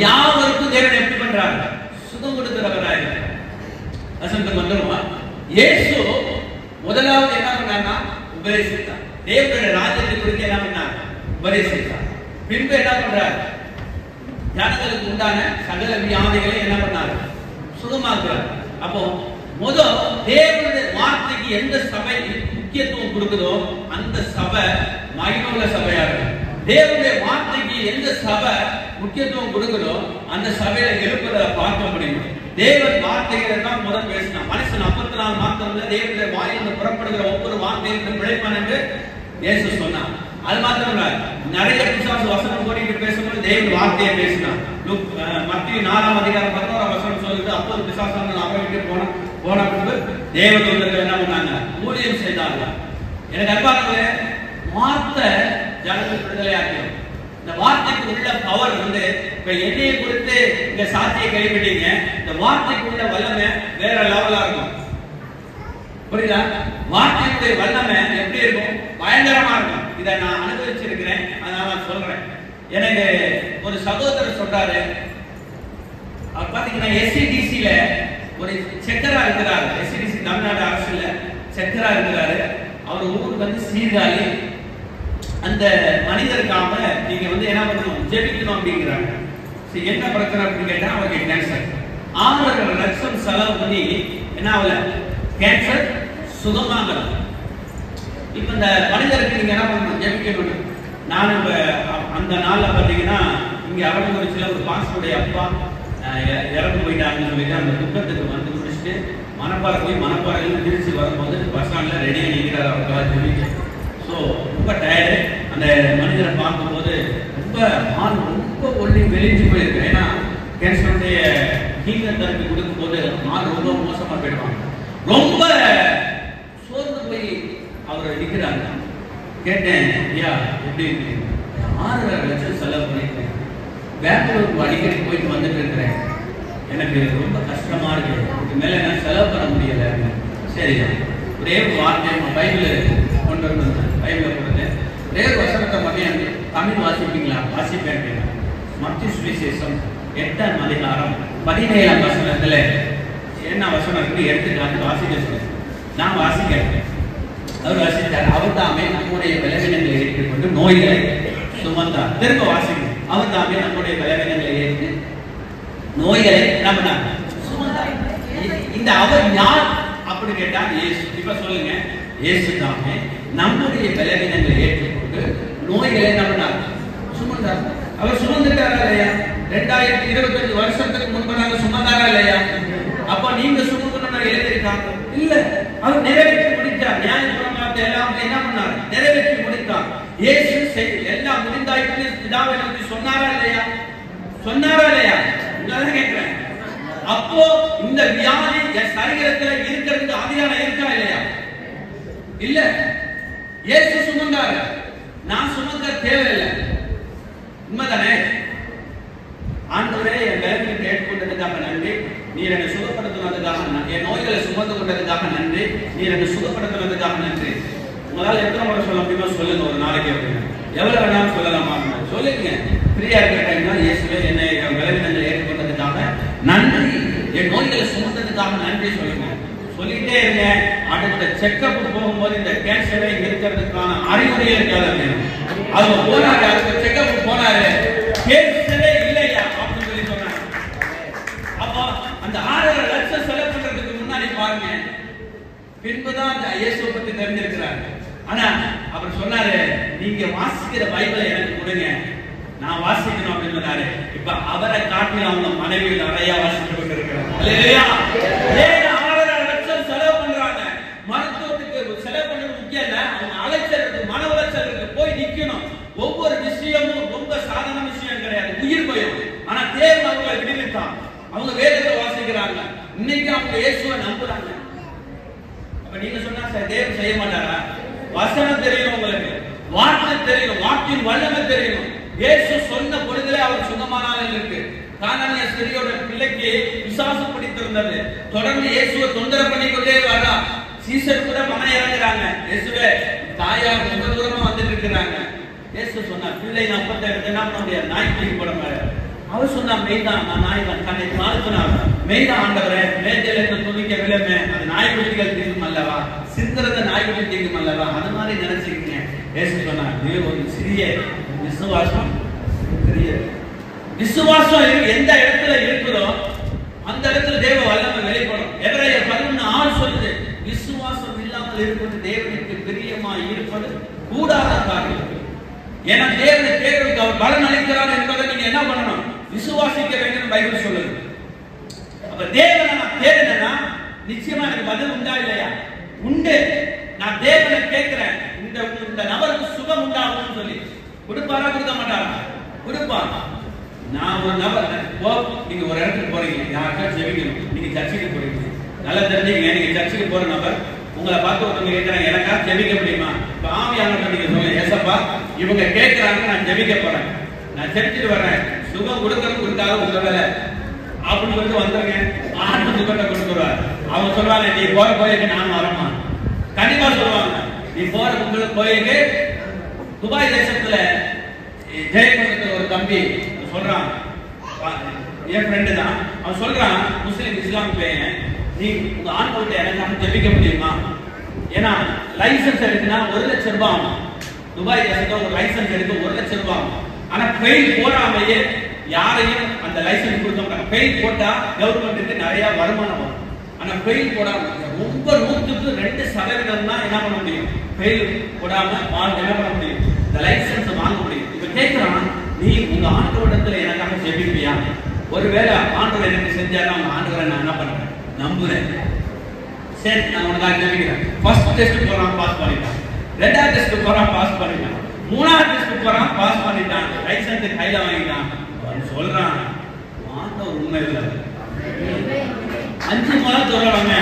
யாவருக்கும் தேவன் எப்படி பண்றாங்க, சுகம் கொடுக்கிறவராக வசந்தம் வந்துருமா. இயேசு முதலாவது என்ன பண்ணாங்கன்னா உபதேசித்தார். தேவனுடைய ராஜ்யத்தை குறித்து என்ன பண்ணாங்க, உபதேசித்தார். பின்பு என்ன பண்றாரு, ஜனங்களுக்கு உண்டான சகல வியாதிகளை என்ன பண்ணாரு, சுகமாக்குறார். அப்போ முதல் தேவனுடைய வார்த்தைக்கு எந்த சபை முக்கியத்துவம் கொடுக்குதோ அந்த சபை மகிமையுள்ள சபையா இருக்கும். தேவனுடைய வார்த்தைக்கு எந்த சபை முக்கியத்துவம் கொடுக்குதோ அந்த சபையில எழுப்பதை பார்க்க முடியும். தேவன் வார்த்தைகளை தான் முதல் பேசினான். மனுஷன் 54 மாத்திரம்ல தேவனுடைய வாயிலிருந்து புறப்படுகிற ஒவ்வொரு வார்த்தையும் பிழைப்பான் என்று இயேசு சொன்னான். அது மாத்திரம் இல்ல, நிறைய பிசாசு வசனம் போட்டு பேசும்போது தேவன் வார்த்தையை பேசினான். மத்திய 4ஆம் அதிகாரம் 11ஆம் வசனம் சொல்லுது, அப்போது பிசாசானவர்கள் அவரை விட்டு போன பின்பு தேவதூதர்கள் என்ன பண்ணாங்க, ஊழியம் செய்தாங்க. எனக்கு அன்பானவர்களே, வார்த்தை ஜனங்கள் விடுதலையாக்கும். இந்த வார்த்தைக்கு உள்ள பவர் வந்து இப்ப என்னையை குறித்து இந்த சாட்சியை கைவிட்டீங்க, இந்த வார்த்தைக்கு உள்ள வல்லமை வேற லெவலா இருக்கும். புரியுதா? வார்த்தையுடைய வல்லமை எப்படி இருக்கும், பயங்கரமா இருக்கும். இதை நான் அனுபவிச்சிருக்கிறேன், அதனால நான் சொல்றேன். எனக்கு ஒரு சகோதரர் சொல்றாரு, அவர் பாத்தீங்கன்னா SCDCல ஒரு செக்கரா இருக்கிறாரு. SCDC தமிழ்நாடு அரசுல செக்கரா இருக்கிறாரு. அவர் ஊருக்கு வந்து சீர்காழி. அந்த மனிதருக்காக நீங்க வந்து என்ன பண்ணணும், ஜெபிக்கணும் அப்படிங்கிறாங்க. என்ன பிரச்சனை அப்படின்னு கேட்டா அவருக்கு கேன்சர். 6 லட்சம் செலவு பண்ணி என்ன ஆகல, கேன்சர் சுகமாகலாம். இப்ப இந்த மனிதருக்கு நீங்க என்ன பண்ணணும், ஜெபிக்கணும். நான் இப்ப அந்த நாள்ல பாத்தீங்கன்னா இங்க அவர்களுக்கு ஒரு பாஸ்டருடைய அப்பா இறந்து போயிட்டாங்கன்னு சொல்லிட்டு அந்த துக்கத்துக்கு வந்து முடிச்சுட்டு மணப்பாறை போய் மணப்பாறையில திருச்சி வரும்போது பஸ் ஸ்டாண்ட்ல ரெடியா நிற்கிறார் அவருக்காக ஜெபிக்க. ஸோ ரொம்ப டயர்டு. அந்த மனிதரை பார்க்கும்போது ரொம்ப ஒல்லி வெளிஞ்சு போயிருக்கு. ஏன்னா கேன்சருடைய ஹீமர் தெரப்பி கொடுக்கும் போது ஆள் ரொம்ப மோசமா போயிடுவாங்க. ரொம்ப சோர்ந்து போய் அவர் நிற்கிறாங்க. கேட்டேன், ஐயா எப்படி இருக்கு? 6 லட்சம் செலவு பண்ணிருக்கேன், பெங்களூருக்கு அடிக்கடி போயிட்டு வந்துட்டு இருக்கிறேன், எனக்கு ரொம்ப கஷ்டமா இருக்கு, இதுக்கு மேல நான் செலவு பண்ண முடியல. சரி, ஒரே ஒரு வார்த்தை பைபிள் கொண்டு வந்திருந்தேன், பைபிளை கொடுத்து ஒரே ஒரு வசனத்தை மட்டும் தமிழ் வாசிப்பீங்களா? வாசிப்பேன். மத்திய சுவிசேஷம் 8ஆம் அதிகாரம் 17ஆம் வசனத்துல என்ன வசனம் இருக்கு எடுத்துக்காட்டு வாசிக்க சொல்லி நான் வாசிக்கிறேன். அவர் வாசித்தார். அவர் தாமே நம்முடைய பலவீனங்களை ஏற்றுக்கொண்டு நோய்களை சுமந்தார். திரும்ப வாசிக்கிறேன். அவர் தாமே நம்முடைய பலவீனங்களை ஏற்று நோய்களை நம்ம சுமந்தார். இந்த அவர் யார்? அப்படி கேட்டா இயேசு. இப்ப சொல்லுங்க, இயேசு தாமே நம்முடைய பலவீனங்களை ஏற்றுக்கொண்டு நோய்களை நம்ம சுமந்தார். அவர் சுமந்துட்டாரா இல்லையா? 2025 வருஷத்துக்கு முன்பு நாங்க சுமந்தாரா இல்லையா? அப்ப நீங்க சுமக்கணும்னு எழுதிருக்காங்க இல்ல, அவர் நிறைவேற்றி முடித்தார். நியாயப்பிரமாணத்தை எல்லாம் என்ன பண்ணார்? நிறைவேற்றி முடித்தார். இயேசு எல்லாம் முடிந்தாயிற்று பிதாவை நோக்கி சொன்னாரா இல்லையா? சொன்னாரா இல்லையா? உங்களை கேட்கிறேன். அப்போ இந்த வியாதி என் சரீரத்துல இருக்கிறதுக்கு அதிகாரம் இருக்கா இல்லையா? இல்ல. இயேசு சுமந்தாரு, நான் சுமக்க தேவையில்லை. உண்மைதானே? ஆண்டவரே என் பலவீனத்தை ஏற்றுக்கொண்டதுக்காக நன்றி, நீர் என்னை சுகப்படுத்தினதுக்காக நன்றி, என் நோய்களை சுமந்து கொண்டதுக்காக நன்றி, நீர் என்னை சுகப்படுத்தினதுக்காக நன்றி. உங்களால் எத்தனை முறை சொல்ல முடியுமோ சொல்லுங்க. ஒரு நாளைக்கு அப்படின்னு எவ்வளவு வேணாலும் சொல்லலாமா? சொல்லுங்க. ஃப்ரீயா இருக்கிற டைம்னா இயேசுவே என்னை என் பலவீனங்களை ஏற்றுக்கொண்டதுக்காக நன்றி, என் நோய்களை சுமந்ததுக்காக நன்றி சொல்லுங்க. சொல்லிட்டே இருங்க. அடுத்த செக்கப் போகும்போது இந்த கேன்சரை இருக்கிறதுக்கான அறிகுறியே இருக்காது. அவங்க போனாரு, அடுத்த செக்கப் போனாரு, கேன்சரே இல்லையா அப்படின்னு சொல்லி சொன்னாங்க. அப்போ அந்த 6.5 லட்சம் செலவு பண்றதுக்கு முன்னாடி பாருங்க, பின்புதான் அந்த இயேசுவை பத்தி தெரிஞ்சிருக்கிறாங்க. ஆனா அவர் சொன்னாரு, நீங்க வாசிக்கிற பைபிளை எனக்கு கொடுங்க, நான் வாசிக்கணும் அப்படின்னு சொன்னாரு. இப்ப அவரை காட்டி அவங்க மனைவியில் நிறைய வாசித்து கொண்டிருக்கிறாங்க. அல்லேலூயா. ஏன் 6.5 லட்சம் செலவு பண்றாங்க? மருத்துவத்துக்கு செலவு பண்றது முக்கியம் இல்ல, அவங்க அலைச்சலுக்கு மன உளைச்சலுக்கு போய் நிக்கணும். ஒவ்வொரு விஷயமும் ரொம்ப சாதாரண விஷயம் கிடையாது, உயிர் பயம். ஆனா தேவன் அவங்களை விடுவித்தான். அவங்க வேதத்தை வாசிக்கிறாங்க, இன்னைக்கு அவங்க இயேசுவை நம்புறாங்க. அப்ப நீங்க சொன்னா சார் தேவன் செய்ய மாட்டாரா? வசனம் தெரியும், உங்களுக்கு வார்த்தை தெரியும், வார்த்தையின் வல்லமை தெரியும். இயேசு சொன்ன பொழுதுல அவர் சுகமானாலும் இருக்கு. கானானிய ஸ்திரியோட பிள்ளைக்கு பிசாசு பிடித்திருந்தது. தொடர்ந்து இயேசுவை தொந்தரவு பண்ணிக்கொண்டே வரா. சீசர் கூட மன இறங்குறாங்க. இயேசுவே தாயார் ரொம்ப தூரமா வந்துட்டு இருக்கிறாங்க. இயேசு சொன்னார், பிள்ளை நான் அப்பத்தை எடுத்தேன்னா நம்முடைய நாய்க்குட்டி போட மாதிரி. அவர் சொன்னா, மெய்தான், நான் நாய் தான். தன்னை சொன்னார், மெய்தான் ஆண்டவரே, மேஜையில இருந்து துணிக்க விழமே, அது நாய்க்குட்டிகள் தீங்கும் அல்லவா, சிந்திரத நாய்க்குட்டி தீங்கும் அல்லவா, அது மாதிரி நினைச்சுக்கீங்க. இயேசு சொன்னார், இது ஒரு சிறிய விசுவாசம். பெரிய விசுவாசம் எந்த இடத்துல இருக்குதோ அந்த இடத்துல தேவ வல்லமை வெளிப்படும். எபிரேயர் 11:6 சொல்லுது, விசுவாசம் இல்லாமல் இருப்பது தேவனுக்கு பிரியமா இருப்பது கூடாத காரியம். ஏன்னா தேவனை கேட்கறதுக்கு அவர் பலன் அளிக்கிறார் என்பதை நீங்க என்ன பண்ணணும்? விசுவாசிக்க வேண்டும் பைபிள் சொல்லுது. அப்ப தேவனை நான் தேடினா நிச்சயமா எனக்கு பதில் உண்டா இல்லையா? உண்டு. நான் தேவனை கேட்கிறேன், இந்த நபருக்கு சுகம் உண்டாகும் சொல்லி கொடுப்பாரா கொடுக்க மாட்டாரா? கொடுப்பார். நான் ஒரு நபர், நீங்க ஒரு இடத்துக்கு போறீங்க, யாருக்கா ஜெபிக்கணும், நீங்க சர்ச்சுக்கு போறீங்க, நல்லா தெரிஞ்சுங்க, நீங்க சர்ச்சுக்கு போற நபர் உங்களை பார்த்து ஒருத்தவங்க கேட்கிறாங்க, எனக்கா ஜெபிக்க முடியுமா? இப்ப ஆவியானவர் நீங்க சொல்லுங்க, ஏசப்பா இவங்க கேட்கிறாங்க, நான் ஜெபிக்க போறேன், நான் ஜெபிச்சுட்டு வர்றேன், சுகம் கொடுக்கறது கொடுக்காத உங்க வேலை அப்படின்னு சொல்லிட்டு வந்துருங்க. ஆண்டு சுகத்தை கொடுத்துருவார். அவங்க சொல்லுவாங்க, நீ போற கோயிலுக்கு நானும் வரமா? கண்டிப்பா சொல்லுவாங்க. நீ போற உங்களுக்கு கோயிலுக்கு. துபாய் தேசத்துல ஜெயபுரத்துல ஒரு தம்பி சொல்றான், என் ஃப்ரெண்டு தான், அவன் சொல்றான், முஸ்லிம் இஸ்லாம் பையன், நீ உங்க ஆண்கள்ட்ட எனக்கு ஜெபிக்க முடியுமா? ஏன்னா லைசன்ஸ் எடுக்குன்னா 1 லட்சம் ரூபாய் ஆகும். துபாய் தேசத்துல ஒரு லைசன்ஸ் எடுக்க 1 லட்சம் ரூபாய் ஆகும். ஆனா பெயில் போடாமையே யாரையும் அந்த லைசன்ஸ் கொடுக்க மாட்டாங்க. பெயில் போட்டா கவர்மெண்ட்டுக்கு நிறைய வருமானம் வரும். ஆனா பெயில் போடாம ரொம்ப 100% தான் என்ன பண்ண முடியும்? பெயில் போடாம என்ன பண்ண முடியும்? இந்த லைசன்ஸ் வாங்க முடியும். இப்ப கேட்கிறான், நீ உங்க ஆண்டவரிடத்துல எனக்காக ஜெபிப்பியா? ஒருவேளை ஆண்டவர் எனக்கு செஞ்சாலும் அவங்க ஆண்டவரை நான் என்ன பண்றேன்? நம்புறேன். சரி, நான் உனக்காக ஜெபிக்கிறேன். ஃபர்ஸ்ட் டெஸ்ட் போறான், பாஸ் பண்ணிட்டான். 2வது டெஸ்ட் போறான், பாஸ் பண்ணிட்டான். 3வது டெஸ்ட் போறான், பாஸ் பண்ணிட்டான். லைசன்ஸ் கையில வாங்கிட்டான். அவன் சொல்றான், ஆண்டவர் உண்மை இல்லை. 5 முறை சொல்றாங்க.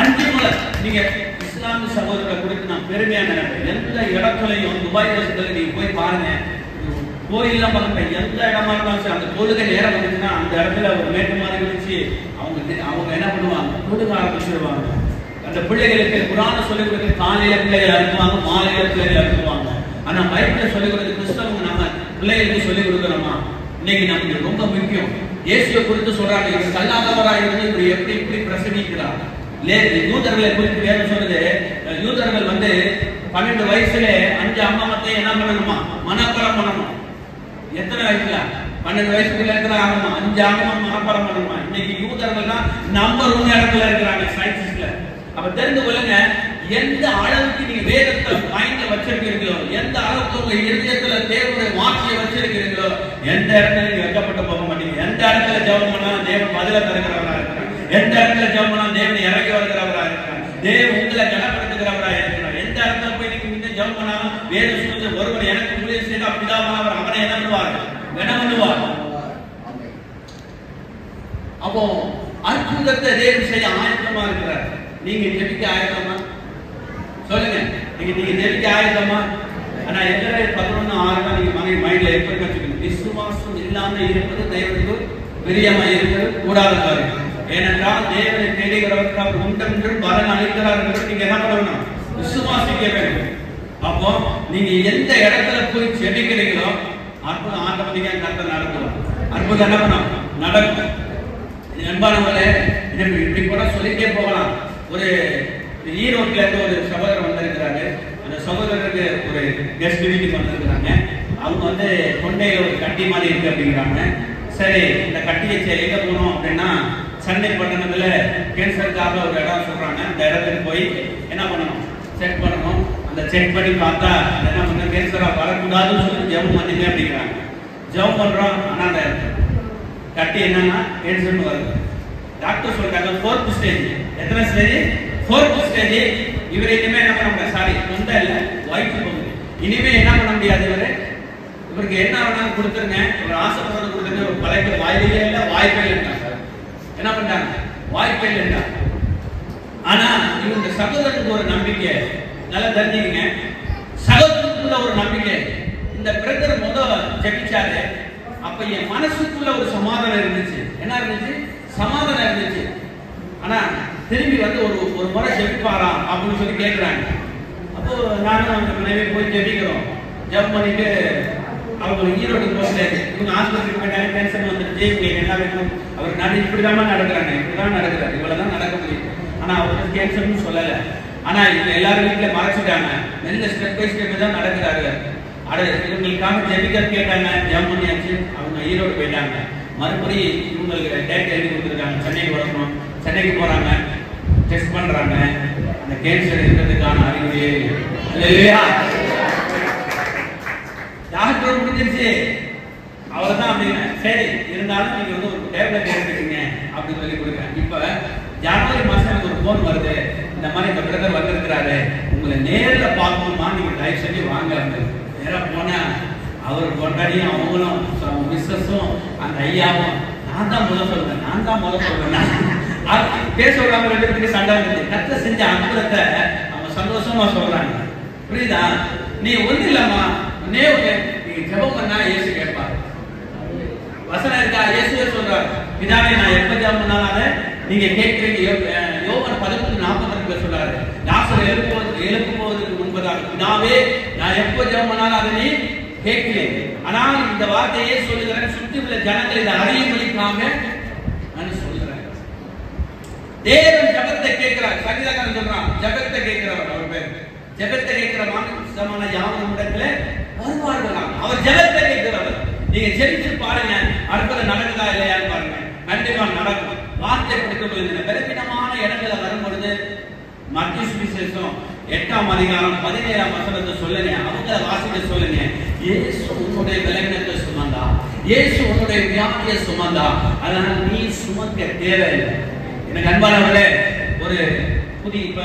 5 முறை. நீங்க இஸ்லாமிய சகோதரர்களை குறித்து நான் பெருமையா நினைக்கிறேன். எந்த இடத்துலையும் துபாய் தேசத்துல நீங்க போய் பாருங்க, கோயில்லாம் பாருங்க, எந்த இடமா இருந்தாலும் அந்த தொழுகை நேரம் வந்துச்சுன்னா அந்த இடத்துல ஒரு மேட்டு மாதிரி வச்சு அவங்க என்ன பண்ணுவாங்க? தொழுக ஆரம்பிச்சிருவாங்க. அந்த பிள்ளைகளுக்கு குரான சொல்லிக் கொடுத்து காலையில பிள்ளைகள் அனுப்புவாங்க, மாலையில பிள்ளைகள் அனுப்புவாங்க. ஆனா பைபிளை சொல்லிக் கொடுத்து கிறிஸ்தவங்க நம்ம பிள்ளைகளுக்கு சொல்லிக் கொடுக்கிறோமா? இன்னைக்கு நமக்கு ரொம்ப முக்கியம். இயேசுவை குறித்து சொல்றாங்க, இவர் கல்லாதவராக இருந்து இவர் எப்படி இப்படி பிரசங்கிக்கிறார். யூதர்களை குறித்து வேறு சொல்லுது, யூதர்கள் 12 வயசுல 5 அம்மாமத்தை என்ன பண்ணணுமா? மனப்பாடம் பண்ணணும். எத்தனை வயசுல? 12 வயசுக்குள்ள இருக்கிற ஆகமா 5 ஆகமா மனப்பாடம் பண்ணணுமா? இன்னைக்கு யூதர்கள் தான் நம்பர் 1 இடத்துல இருக்கிறாங்க சயின்ஸ்ல. அப்ப தெரிந்து கொள்ளுங்க, எந்த அளவுக்கு நீங்க வேதத்தை மைண்ட்ல வச்சிருக்கீங்களோ, எந்த அளவுக்கு உங்க இதயத்துல தேவனுடைய வார்த்தையை வச்சிருக்கீங்களோ, எந்த இடத்துல நீங்க வெட்கப்பட்டு போக மாட்டீங்க. எந்த இடத்துல ஜெபம் பண்ணாலும் தேவன் பதில தருகிறவரா இருக்கிறார். எந்த இடத்துல ஜெபம் பண்ணாலும் தேவன் இறங்கி வருகிறவரா இருக்கிறார். தேவன் உங்களை கனப்படுத்துகிறவரா இருக்கிறார். எந்த இடத்துல போய் நீங்க இன்னும் ஜெபம் பண்ணாலும் வேதம் சொல்லுது, ஒருவர் எனக்கு ஊழியம் செய்த பிதாவானவர் அவனை என்ன பண்ணுவார்? கனம் பண்ணுவார். அப்போ அற்புதத்தை தேவன் செய்ய ஆயத்தமா இருக்கிறார். நீங்க ஜெபிக்க ஆயத்தமா? சொல்லுங்க, நீங்க ஜெபிக்க ஆயத்தமா? ஆனா எதிராக 11:6 தான் நீங்க மைண்ட்ல எப்படி வச்சுக்கணும். விசுவாசம் இல்லாம இருப்பது தேவனுக்கு பிரியமா இருப்பது கூடாத காரியம். ஏனென்றால் தேவனை தேடுகிறவர்கள் அவர் உண்டென்று பலன் அளிக்கிறார் என்று நீங்க என்ன பண்ணணும்? விசுவாசிக்க வேண்டும். அப்போ நீங்க எந்த இடத்துல போய் ஜெபிக்கிறீங்களோ அற்புதம் ஆட்டோமேட்டிக்கா கர்த்தர் நடத்துவார். அற்புதம் என்ன பண்ணும்? நடக்கும். அன்பானவர்களே, இப்படி கூட சொல்லிட்டே போகலாம். ஒரு ஈரோட்ல இருந்து ஒரு சகோதரர் வந்திருக்கிறாரு. அந்த சகோதரருக்கு ஒரு கெஸ்ட் வீட்டுக்கு வந்திருக்கிறாங்க. அவங்க வந்து கொண்டையில ஒரு கட்டி மாதிரி இருக்கு அப்படிங்கிறாங்க. சரி, இந்த கட்டியை எங்க போகணும் அப்படின்னா சென்னை பட்டணத்துல கேன்சருக்காக ஒரு இடம் சொல்றாங்க. அந்த இடத்துக்கு போய் என்ன பண்ணணும்? செக் பண்ணணும். அந்த செக் பண்ணி பார்த்தா என்ன பண்ண கேன்சரா வரக்கூடாதுன்னு சொல்லி ஜெபம் பண்ணிங்க அப்படிங்கிறாங்க. ஜெபம் பண்றோம். ஆனா அந்த கட்டி என்னன்னா கேன்சர்னு வருது. டாக்டர் சொல்றாங்க 4th ஸ்டேஜ். எத்தனை ஸ்டேஜ்? 4th stage. இவர் இனிமே என்ன பண்ண முடியாது. சாரி, தொண்டை இல்ல, வயிற்று பகுதி. இனிமே என்ன பண்ண முடியாது. இவருக்கு என்ன வேணாலும் கொடுத்துருங்க, இவர் ஆசைப்படுறது கொடுத்துருங்க. ஒரு பழைய வாயிலே இல்ல, வாய்ப்பே இல்லைங்க. என்ன பண்றாங்க? வாய்ப்பே இல்லைங்க. ஆனா இவங்க சகோதரனுக்கு ஒரு நம்பிக்கை. நல்லா தெரிஞ்சுக்கங்க, சகோதரனுக்குள்ள ஒரு நம்பிக்கை. இந்த பிரதர் ஜெபிச்சாரு. அப்ப என் மனசுக்குள்ள ஒரு சமாதானம் இருந்துச்சு. என்ன இருந்துச்சு? சமாதானம் இருந்துச்சு. ஆனா திரும்பி வந்து ஒரு முறை ஜெபிப்பாராம் அப்படின்னு சொல்லி கேட்கிறாங்க. அப்போ நானும் அந்த மனைவி போய் ஜெபிக்கிறோம். ஜெபம் பண்ணிட்டு அவங்க ஈரோட்டுக்கு போகிறாரு. இவங்க ஆஸ்பத்திரிக்கு போயிட்டாங்க. கேன்சர் வந்துருச்சு. இவங்க என்ன வேணும்? அவர் நான் இப்படிதான் நடக்கிறாங்க, இப்படிதான் நடக்கிறாரு, இவ்வளவுதான் நடக்க முடியும். ஆனா அவருக்கு கேன்சர்னு சொல்லல. ஆனா இவங்க எல்லாரும் வீட்டுல மறைச்சிட்டாங்க. மெல்ல ஸ்டெப் பை ஸ்டெப் தான் நடக்கிறாரு. இவங்களுக்காக ஜெபிக்க கேட்டாங்க. ஜெபம் பண்ணியாச்சு. அவங்க ஈரோடு போயிட்டாங்க. மறுபடியும் இவங்களுக்கு டேட் எழுதி கொடுத்துருக்காங்க. சென்னைக்கு வரணும். சென்னைக்கு போறாங்க. டெஸ்ட் பண்றாங்க. அந்த கேன்சர் இருக்கிறதுக்கான அறிகுறியே இல்லையா? டாக்டர் முடிஞ்சிருச்சு, அவ்வளவுதான் அப்படின்னு. சரி, இருந்தாலும் நீங்க வந்து ஒரு டேப்லெட் எடுத்துக்கீங்க அப்படின்னு சொல்லி கொடுக்குறேன். இப்ப ஜனவரி மாசம் எனக்கு ஒரு போன் வருது. இந்த மாதிரி இந்த பிரதர் வந்திருக்கிறாரு, உங்களை நேர்ல பார்க்கணுமா, நீங்க தயவு செஞ்சு வாங்க. நேரா போனா அவர் கொண்டாடியும் அவங்களும் மிஸ்ஸஸும் அந்த ஐயாவும் நான் தான் முதல் சொல்றேன் பேச விடாம 2 பேருக்கு சண்டை இருந்துச்சு. கத்த செஞ்ச அற்புதத்தை அவங்க சந்தோஷமா சொல்றாங்க. புரியுதா? நீ ஒண்ணு இல்லம்மா, நீங்க ஜெபம் பண்ணா இயேசு கேட்பார். வசனம் இருக்கா? இயேசுவே சொல்றாரு, பிதாவே நான் எப்ப ஜெபம் பண்ணாலும் அதை நீங்க கேட்கிறீங்க. யோவான் 11:42 சொல்றாரு, லாசர் எழுப்புவதற்கு முன்பதாக பிதாவே நான் எப்ப ஜெபம் பண்ணாலும் அதை நீ கேட்கிறேன். ஆனால் இந்த வார்த்தையை சொல்லுகிறேன், சுற்றி உள்ள ஜனங்கள் இதை அறியும்படிக்காக நான் சொல்லுகிறேன். தேவன் ஜெபத்தை கேட்கிறார். சங்கீதக்காரன் சொல்றான், ஜெபத்தை கேட்கிறவர். அவர் பேர் ஜெபத்தை கேட்கிற மானுஷமான யாவரும் இடத்துல வருவார்களாம். அவர் ஜெபத்தை கேட்கிறவர். நீங்க ஜெபிச்சு பாருங்க, அற்புதம் நடக்குதா இல்லையான்னு பாருங்க. கண்டிப்பா நடக்கும். வார்த்தை பிடிக்க பெருமிதமான இடங்களை வரும்பொழுது மத்திய சுவிசேஷம் 8ஆம் அதிகாரம் 17ஆம் வசனத்தை சொல்லுங்க. அவங்கள வாசிக்க சொல்லுங்க. இயேசு உன்னுடைய பலவீனத்தை சுமந்தா, இயேசு உன்னுடைய வியாதியை சுமந்தா, அதனால நீ சுமக்க தேவையில்லை. எனக்கு அன்பானவர்களே, ஒரு புதிய இப்ப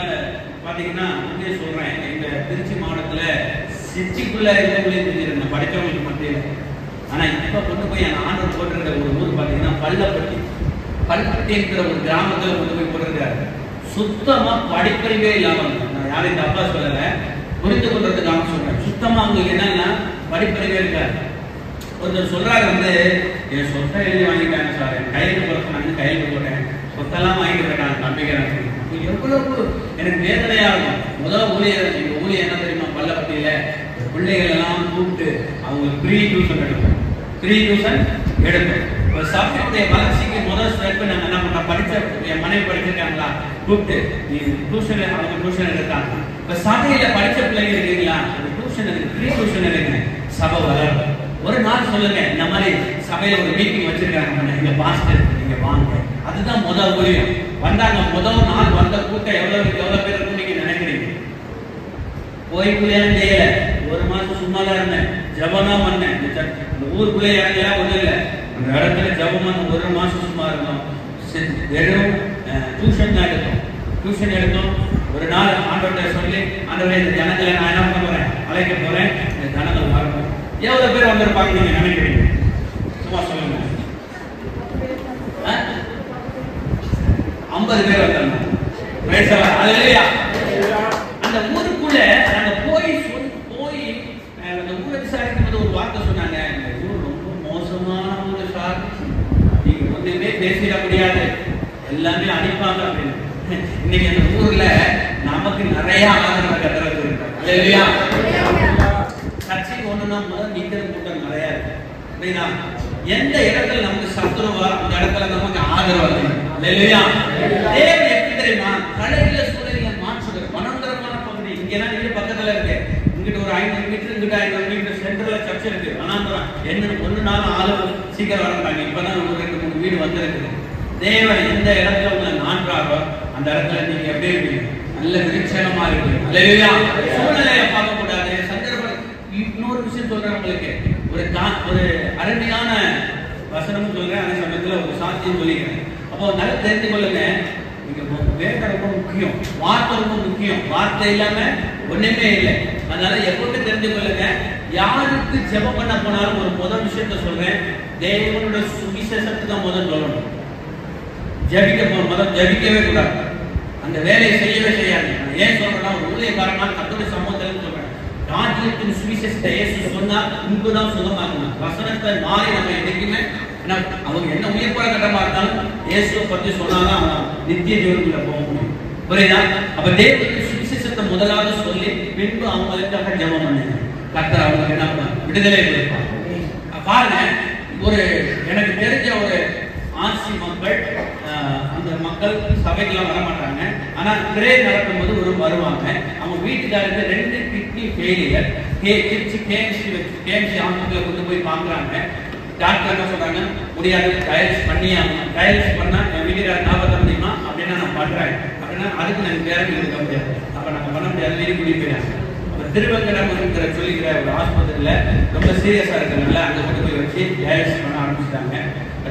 பாத்தீங்கன்னா உண்மையை சொல்றேன், எங்க திருச்சி மாவட்டத்துல சிட்டிக்குள்ள இருக்கவங்களே படித்தவங்களுக்கு மத்தியில. ஆனா இப்ப கொண்டு போய் என் ஆண்டவர் போட்டிருக்கிற ஒரு ஊர் பாத்தீங்கன்னா பல்பட்டிங்கிற ஒரு கிராமத்துல கொண்டு போய் போட்டிருக்காரு. சுத்தமா படிப்பறிவே இல்லாம, நான் யாரையும் தப்பா சொல்லல, புரிந்து கொள்றதுக்காக சொல்றேன். சுத்தமா அவங்க என்னன்னா படிப்பறிவே இருக்காரு. ஒருத்தர் சொல்றாரு வந்து, என் சொத்தை எழுதி வாங்கிட்டாங்க சார், என் கையெழுத்து போட சொன்னாங்க, கையெழுத்து போட்டேன், சொத்தெல்லாம் வாங்கிட்டு போயிட்டாங்க, நம்பிக்கிறேன். எவ்வளவு எனக்கு வேதனையா இருக்கும். முதல் ஊழியர் என்ன தெரியுமா, பள்ளப்பட்டியில பிள்ளைகள் எல்லாம் கூப்பிட்டு அவங்க ப்ரீ டியூஷன் எடுப்போம். சபையுடைய வளர்ச்சிக்கு முதல் ஸ்டெப் நாங்க என்ன பண்ணோம், படிச்ச என் மனைவி படிச்சிருக்காங்களா கூப்பிட்டு நீ டியூஷன், அவங்க டியூஷன் எடுத்தாங்க. இப்ப சபையில படிச்ச பிள்ளைங்க இருக்கீங்களா, டியூஷன் ப்ரீ டியூஷன் எடுங்க, சபை வளரும். ஒரு நாள் சொல்லுங்க, இந்த மாதிரி சபையில ஒரு மீட்டிங் வச்சிருக்காங்க, இங்க பாஸ்டர் நீங்க வாங்க. அதுதான் முதல் ஊழியம். வந்தாங்க, முதல் நாள் வந்த கூட்டம் எவ்வளவு பேர் இருக்கும் நீங்க நினைக்கிறீங்க? போய் ஊழியம் செய்யல, ஒரு மாசம் சும்மா தான் இருந்தேன், ஜபம் தான் பண்ணேன். இந்த ஊருக்குள்ளே இறங்கலாம் ஒண்ணும் இல்லை, அந்த இடத்துல ஜபம் பண்ண ஒரு மாசம் சும்மா இருந்தோம். வெறும் டியூஷன் எடுத்தோம். ஒரு நாள் ஆண்டவர்கிட்ட சொல்லி, ஆண்டவரே இந்த ஜனங்களை நான் என்ன பண்ண போறேன், அழைக்க போறேன், இந்த ஜனங்கள் வரணும். எவ்வளவு பேர் வந்திருப்பாங்க நீங்க நினைக்கிறீங்க? சும்மா சொல்லுங்க. 50 பேர் வந்தாங்க. அந்த ஊருக்குள்ள நாங்க போய் அந்த ஊரை விசாரிக்கும் போது ஒரு வார்த்தை சொன்னாங்க, இந்த ஊர் ரொம்ப மோசமான ஊரு சார், நீங்க ஒண்ணுமே பேசிட முடியாது, எல்லாமே அடிப்பாங்க அப்படின்னு. இன்னைக்கு அந்த ஊர்ல நமக்கு நிறைய ஆதரவு கத்துறது இருக்கு. சர்ச்சைக்கு ஒண்ணுன்னா முதல் நிக்கிற கூட்டம் நிறைய இருக்கு அப்படின்னா, எந்த இடத்துல நமக்கு சத்துருவா அந்த இடத்துல நமக்கு ஆதரவு இல்லையா? தேவன் எப்படி தெரியுமா, கடையில சூழ்நிலை மாற்றுகிற மனோந்தரமான பகுதி. இங்கெல்லாம் நீங்க பக்கத்துல இருக்கு, இங்கிட்ட ஒரு 500 மீட்டர், இங்கிட்ட 500 மீட்டர் சென்டர்ல சர்ச் இருக்கு. ஆனா என்ன ஒண்ணு நாள் ஆளு சீக்கிரம் வரட்டாங்க. இப்பதான் ஒரு 2-3 வீடு வந்திருக்கு. தேவன் எந்த இடத்துல உங்களை நான்றாரோ அந்த இடத்துல நீங்க எப்படி இருப்பீங்க? நல்ல விருட்சகமா இருப்பீங்க. அல்லேலூயா. சூழ்நிலையை பார்க்க கூடாது, சந்தர்ப்பம். இன்னொரு விஷயம் சொல்றேன் உங்களுக்கு, ஒரு அருமையான வசனமும் சொல்றேன், அதே சமயத்துல ஒரு சாட்சியம் சொல்லிக்கிறேன். அப்போ நல்லா தெரிந்து கொள்ளுங்க, நீங்க வேத ரொம்ப முக்கியம், வார்த்தை ரொம்ப முக்கியம். வார்த்தை இல்லாம ஒண்ணுமே இல்லை. அதனால எப்பவுமே தெரிந்து கொள்ளுங்க, யாருக்கு ஜெபம் பண்ண போனாலும் ஒரு முதல் விஷயத்த சொல்றேன், தேவனோட சுவிசேஷத்தை தான் முதல் சொல்லணும். முதல் ஜபிக்கவே கூடாது, அந்த வேலையை செய்யவே செய்யாது. ஏன் சொல்றேன்னா, ஒரு ஊழியக்காரனா கர்த்தருடைய சமூகத்தில் சொல்றேன், ராஜ்யத்தின் சுவிசேஷத்தை இயேசு சொன்னா இங்குதான் சுகமாக்கணும். வசனத்தை மாறி நம்ம என்னைக்குமே அவங்க என்ன உயிர் போற கட்டமா இருந்தாலும் இயேசுவை பத்தி சொன்னாதான் அவன் நித்திய ஜீவனுக்குள்ள போக முடியும். புரியுதா? அப்ப தேவனுடைய சுவிசேஷத்தை முதலாவது சொல்லி பின்பு அவங்களுக்காக ஜெபம் பண்ணுங்க. கர்த்தர் அவங்களுக்கு என்ன பண்ணுவாங்க, விடுதலை கொடுப்பாங்க. பாருங்க, ஒரு எனக்கு தெரிஞ்ச ஒரு ஆசி மக்கள், அந்த மக்கள் சபைக்கெல்லாம் வர மாட்டாங்க. ஆனா பிரே நடக்கும்போது ஒரு வருவாங்க. அவங்க வீட்டுக்காரருக்கு 2 கிட்னி ஃபெயிலியர், கேஎம்சி ஹாஸ்பிட்டல் கொண்டு போய் பாக்குறாங்க. டாக்டர் என்ன சொல்றாங்க, முடியாது, டயல்ஸ் பண்ணியாகணும். டயல்ஸ் பண்ணா என் வீட்டுக்காரர் காப்பாற்ற முடியுமா அப்படின்னா நான் பண்றேன் அப்படின்னா, அதுக்கு நாங்கள் பேரண்டி இருக்க முடியாது, அப்ப நாங்கள் பண்ண முடியாது, வீடு கூடி போயிடாங்க. அப்ப திருவங்கடம் இருக்கிற சொல்லிக்கிற ஒரு ஆஸ்பத்திரியில ரொம்ப சீரியஸா இருக்கிறதுனால அங்க கொண்டு போய் வச்சு டயல்ஸ் பண்ண ஆரம்பிச்சிட்டாங்க.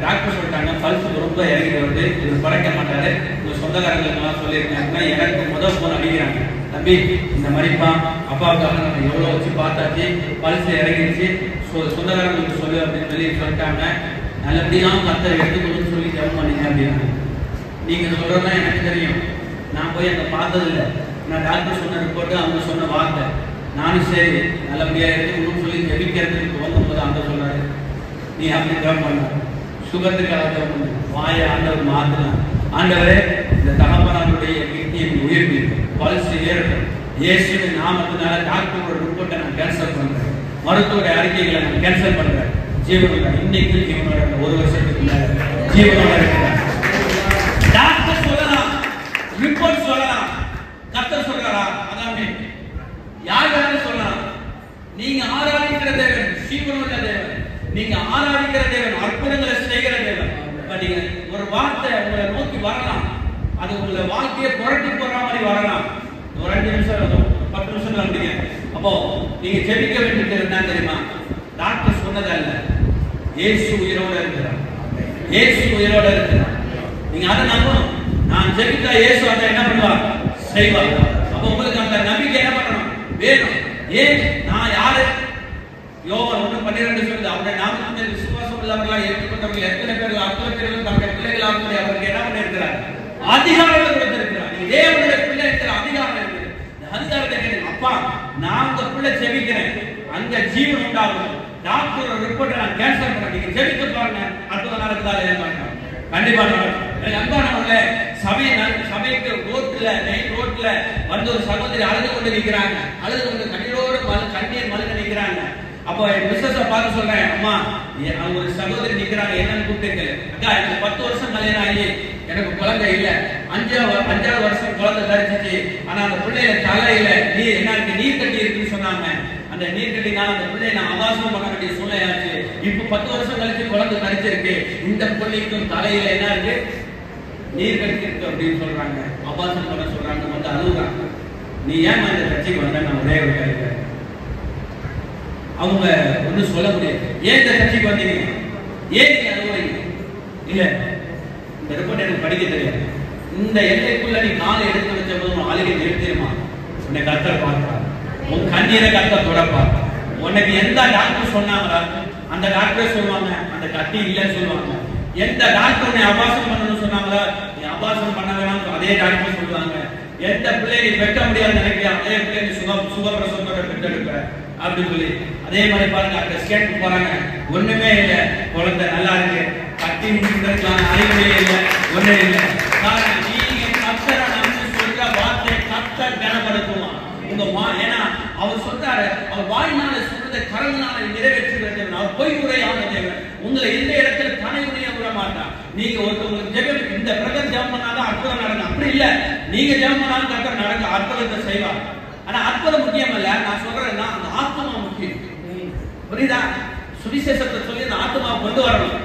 டாக்டர் சொல்லிட்டாங்க, பல்ஸ் ரொம்ப இறங்கி வருது, இது குறைக்க மாட்டாரு, உங்க சொந்தக்காரங்களுக்கெல்லாம் சொல்லியிருக்காங்க. எனக்கு முதல் போன் அடிக்கிறாங்க, தம்பி இந்த மாதிரிப்பா அப்பாவுக்காக நம்ம எவ்வளவு வச்சு பார்த்தாச்சு, பல்ஸ் இறங்கிடுச்சு, சொந்தக்காரங்களுக்கு சொல்லு அப்படின்னு சொல்லிட்டாங்க. நல்லபடியா கர்த்தர் எடுத்துக்கணும்னு சொல்லி ஜெபம் பண்ணீங்க அப்படின்னா. நீங்க சொல்றதுதான் எனக்கு தெரியும், நான் போய் அங்க பார்த்தது இல்லை. நான் டாக்டர் சொன்ன ரிப்போர்ட்டு, அவங்க சொன்ன வார்த்தை, நானும் சரி நல்லபடியா எடுத்துக்கணும்னு சொல்லி ஜெபிக்கிறதுக்கு துவங்கும் போது அந்த சொல்றாரு, நீ அப்படி ஜெபம் பண்ண, சுகத்துக்காக வாய ஆண்டவர் மாத்தலாம். ஆண்டவரே, இந்த தகப்பனுடைய கிட்னியை உயிர்ப்பு பல்ஸ் ஏறட்டும், இயேசுவின் நாமத்தினால டாக்டரோட ரிப்போர்ட்டை நான் கேன்சல் பண்றேன், மருத்துவ அறிக்கைகளை நான் கேன்சல் பண்றேன். ஜீவனோட இன்னைக்கு ஜீவனோட 1 வருஷத்துக்குள்ள ஜீவனோட இருக்கிறார். டாக்டர் சொல்லலாம், ரிப்போர்ட் சொல்லலாம், கர்த்தர் சொல்றாரா? அதாமே யார் வேணாலும் சொல்லலாம். நீங்க ஆராதிக்கிற தேவன் ஜீவனுள்ள தேவன், நீங்க ஆராதிக்கிற தேவன் அற்புதங்களை செய்கிற தேவன். நீங்க ஒரு வார்த்தை உங்களை நோக்கி வரலாம், அது உங்களை வாழ்க்கையை புரட்டி போடுற மாதிரி வரலாம். ஒரு 5 நிமிஷம் 10 நிமிஷம் வந்தீங்க, அப்போ நீங்க ஜெபிக்க வேண்டியது என்ன தெரியுமா? டாக்டர் சொன்னதல்ல, இயேசு உயிரோட இருக்கிறார், இயேசு உயிரோட இருக்கிறார். நீங்க அதை நம்பணும். நான் ஜெபித்தா இயேசு அதை என்ன பண்ணுவார், செய்வார். அப்போ உங்களுக்கு அந்த நம்பிக்கை என்ன பண்ணணும், வேணும். ஏன் நான் யாரு? யோவான் 1:12 சொல்லுது, அவருடைய நாமத்தில் விசுவாசம் உள்ளவர்களாக ஏற்றுக்கொண்டவர்கள் எத்தனை பேர்கள், அத்தனை பேர்கள் தங்களுடைய பிள்ளைகளாக அவருக்கு என்ன பண்ணிருக்கிறார், அதிகாரத்தை கொடுத்திருக்கிறார். நீங்க தேவனுடைய பிள்ளை இருக்கிற அதிகாரம் இருக்கு. இந்த அதிகாரத்தை கேளுங்க, அப்பா நான் உங்க பிள்ளை ஜெபிக்கிறேன், அங்க ஜீவன் உண்டாகும். டாக்டர் ரிப்போர்ட்டை நான் கேன்சல் பண்ண, நீங்க ஜெபித்து பாருங்க, அற்புதம் நடக்குதா இல்லையா? கண்டிப்பா நடக்கும். அன்பானவர்களே, சபைக்கு ரோட்ல மெயின் ரோட்ல வந்து ஒரு சகோதரி அழுது கொண்டு நிற்கிறாங்க, அழுது கொண்டு கண்ணீரோடு கண்ணீர் மல்க நிற்கிறாங்க. அப்போ மிஸ்ஸஸ பார்த்து சொல்றேன், அம்மா ஒரு சகோதரி நிக்கிறாங்க, என்னன்னு கூப்பிட்டு, அக்கா எனக்கு 10 வருஷம் கல்யாணம் ஆகி எனக்கு குழந்தை இல்ல, 5வது வருஷம் குழந்தை தரிச்சிச்சு, ஆனா அந்த பிள்ளைய தலை இல்ல, நீர் என்ன இருக்கு, நீர் கட்டி இருக்குன்னு சொன்னாங்க. அந்த நீர்க்கட்டினால அந்த பிள்ளை நான் அபாசம் பண்ண வேண்டிய சூழ்நிலையாச்சு. இப்ப 10 வருஷம் கழிச்சு குழந்தை தரிச்சிருக்கு. இந்த பிள்ளைக்கும் தலையில என்ன இருக்கு? நீர் கட்டி இருக்கு அப்படின்னு சொல்றாங்க. அபாசம் பண்ண சொல்றாங்க. வந்து அழுகுறாங்க. நீ ஏன் இந்த கட்சிக்கு வந்த? நான் ஒரே ஒரு கேள்வி. அவங்க ஒன்றும் சொல்ல முடியாது. ஏன் இந்த கட்சிக்கு வந்தீங்க? ஏன் நீங்க அழுகுறீங்க? இல்ல, இந்த ரிப்போர்ட் எனக்கு படிக்க தெரியாது. இந்த எல்லைக்குள்ள நீ காலை எடுத்து வச்ச போது உன் ஆளுகை நிறுத்திடுமா? உன்னை கர்த்தர் பார்ப்பார். உன் கண்ணீரை கர்த்தர் தொடப்பார். உனக்கு எந்த டாக்டர் சொன்னாங்களா அந்த டாக்டர் சொல்லுவாங்க அந்த கட்டி இல்லைன்னு சொல்லுவாங்க. எந்த டாக்டர் உன்னை அபாசம் பண்ணணும்னு சொன்னாங்களா நீ அபாசம் பண்ண வேணாம் அதே டாக்டர் சொல்லுவாங்க. எந்த பிள்ளை நீ பெற்ற முடியாது நினைக்கிறியா அதே பிள்ளை நீ சுகப்பிரசவத்தோட பெற்றெடுப்ப அப்படின்னு சொல்லி அதே மாதிரி பாருங்க. அந்த ஸ்கேனுக்கு போறாங்க, ஒண்ணுமே இல்லை, குழந்தை நல்லா இருக்கு, கட்டி முடிக்கிறதுக்கான அறிகுறியே இல்லை, ஒண்ணே இல்லை. காரணம் நீங்க கர்த்தரை நம்பி சொல்ற வார்த்தை கர்த்தர் கனப்படுத்துவான். ஏன்னா அவர் சொல்றாரு, அவர் வாயினால சொல்றதை கரங்களால நிறைவேற்றுகிறது. அவர் பொய் உரையான தேவன். உங்களை எந்த இடத்துல தனி உரைய விட மாட்டான். நீங்க ஒருத்தவங்களுக்கு ஜெபம் இந்த பிரதர் ஜெபம் பண்ணாதான் அற்புதம் நடக்கும் அப்படி இல்ல. நீங்க ஜெபம் பண்ணாலும் கர்த்தர் நடக்க அற்புதத்தை செய்வார். ஆனா அற்புதம் முக்கியம் இல்ல, நான் சொல்றேன்னா அந்த ஆத்மா முக்கியம். புரியுதா? சுவிசேஷத்தை சொல்லி அந்த ஆத்மா கொண்டு வரணும்.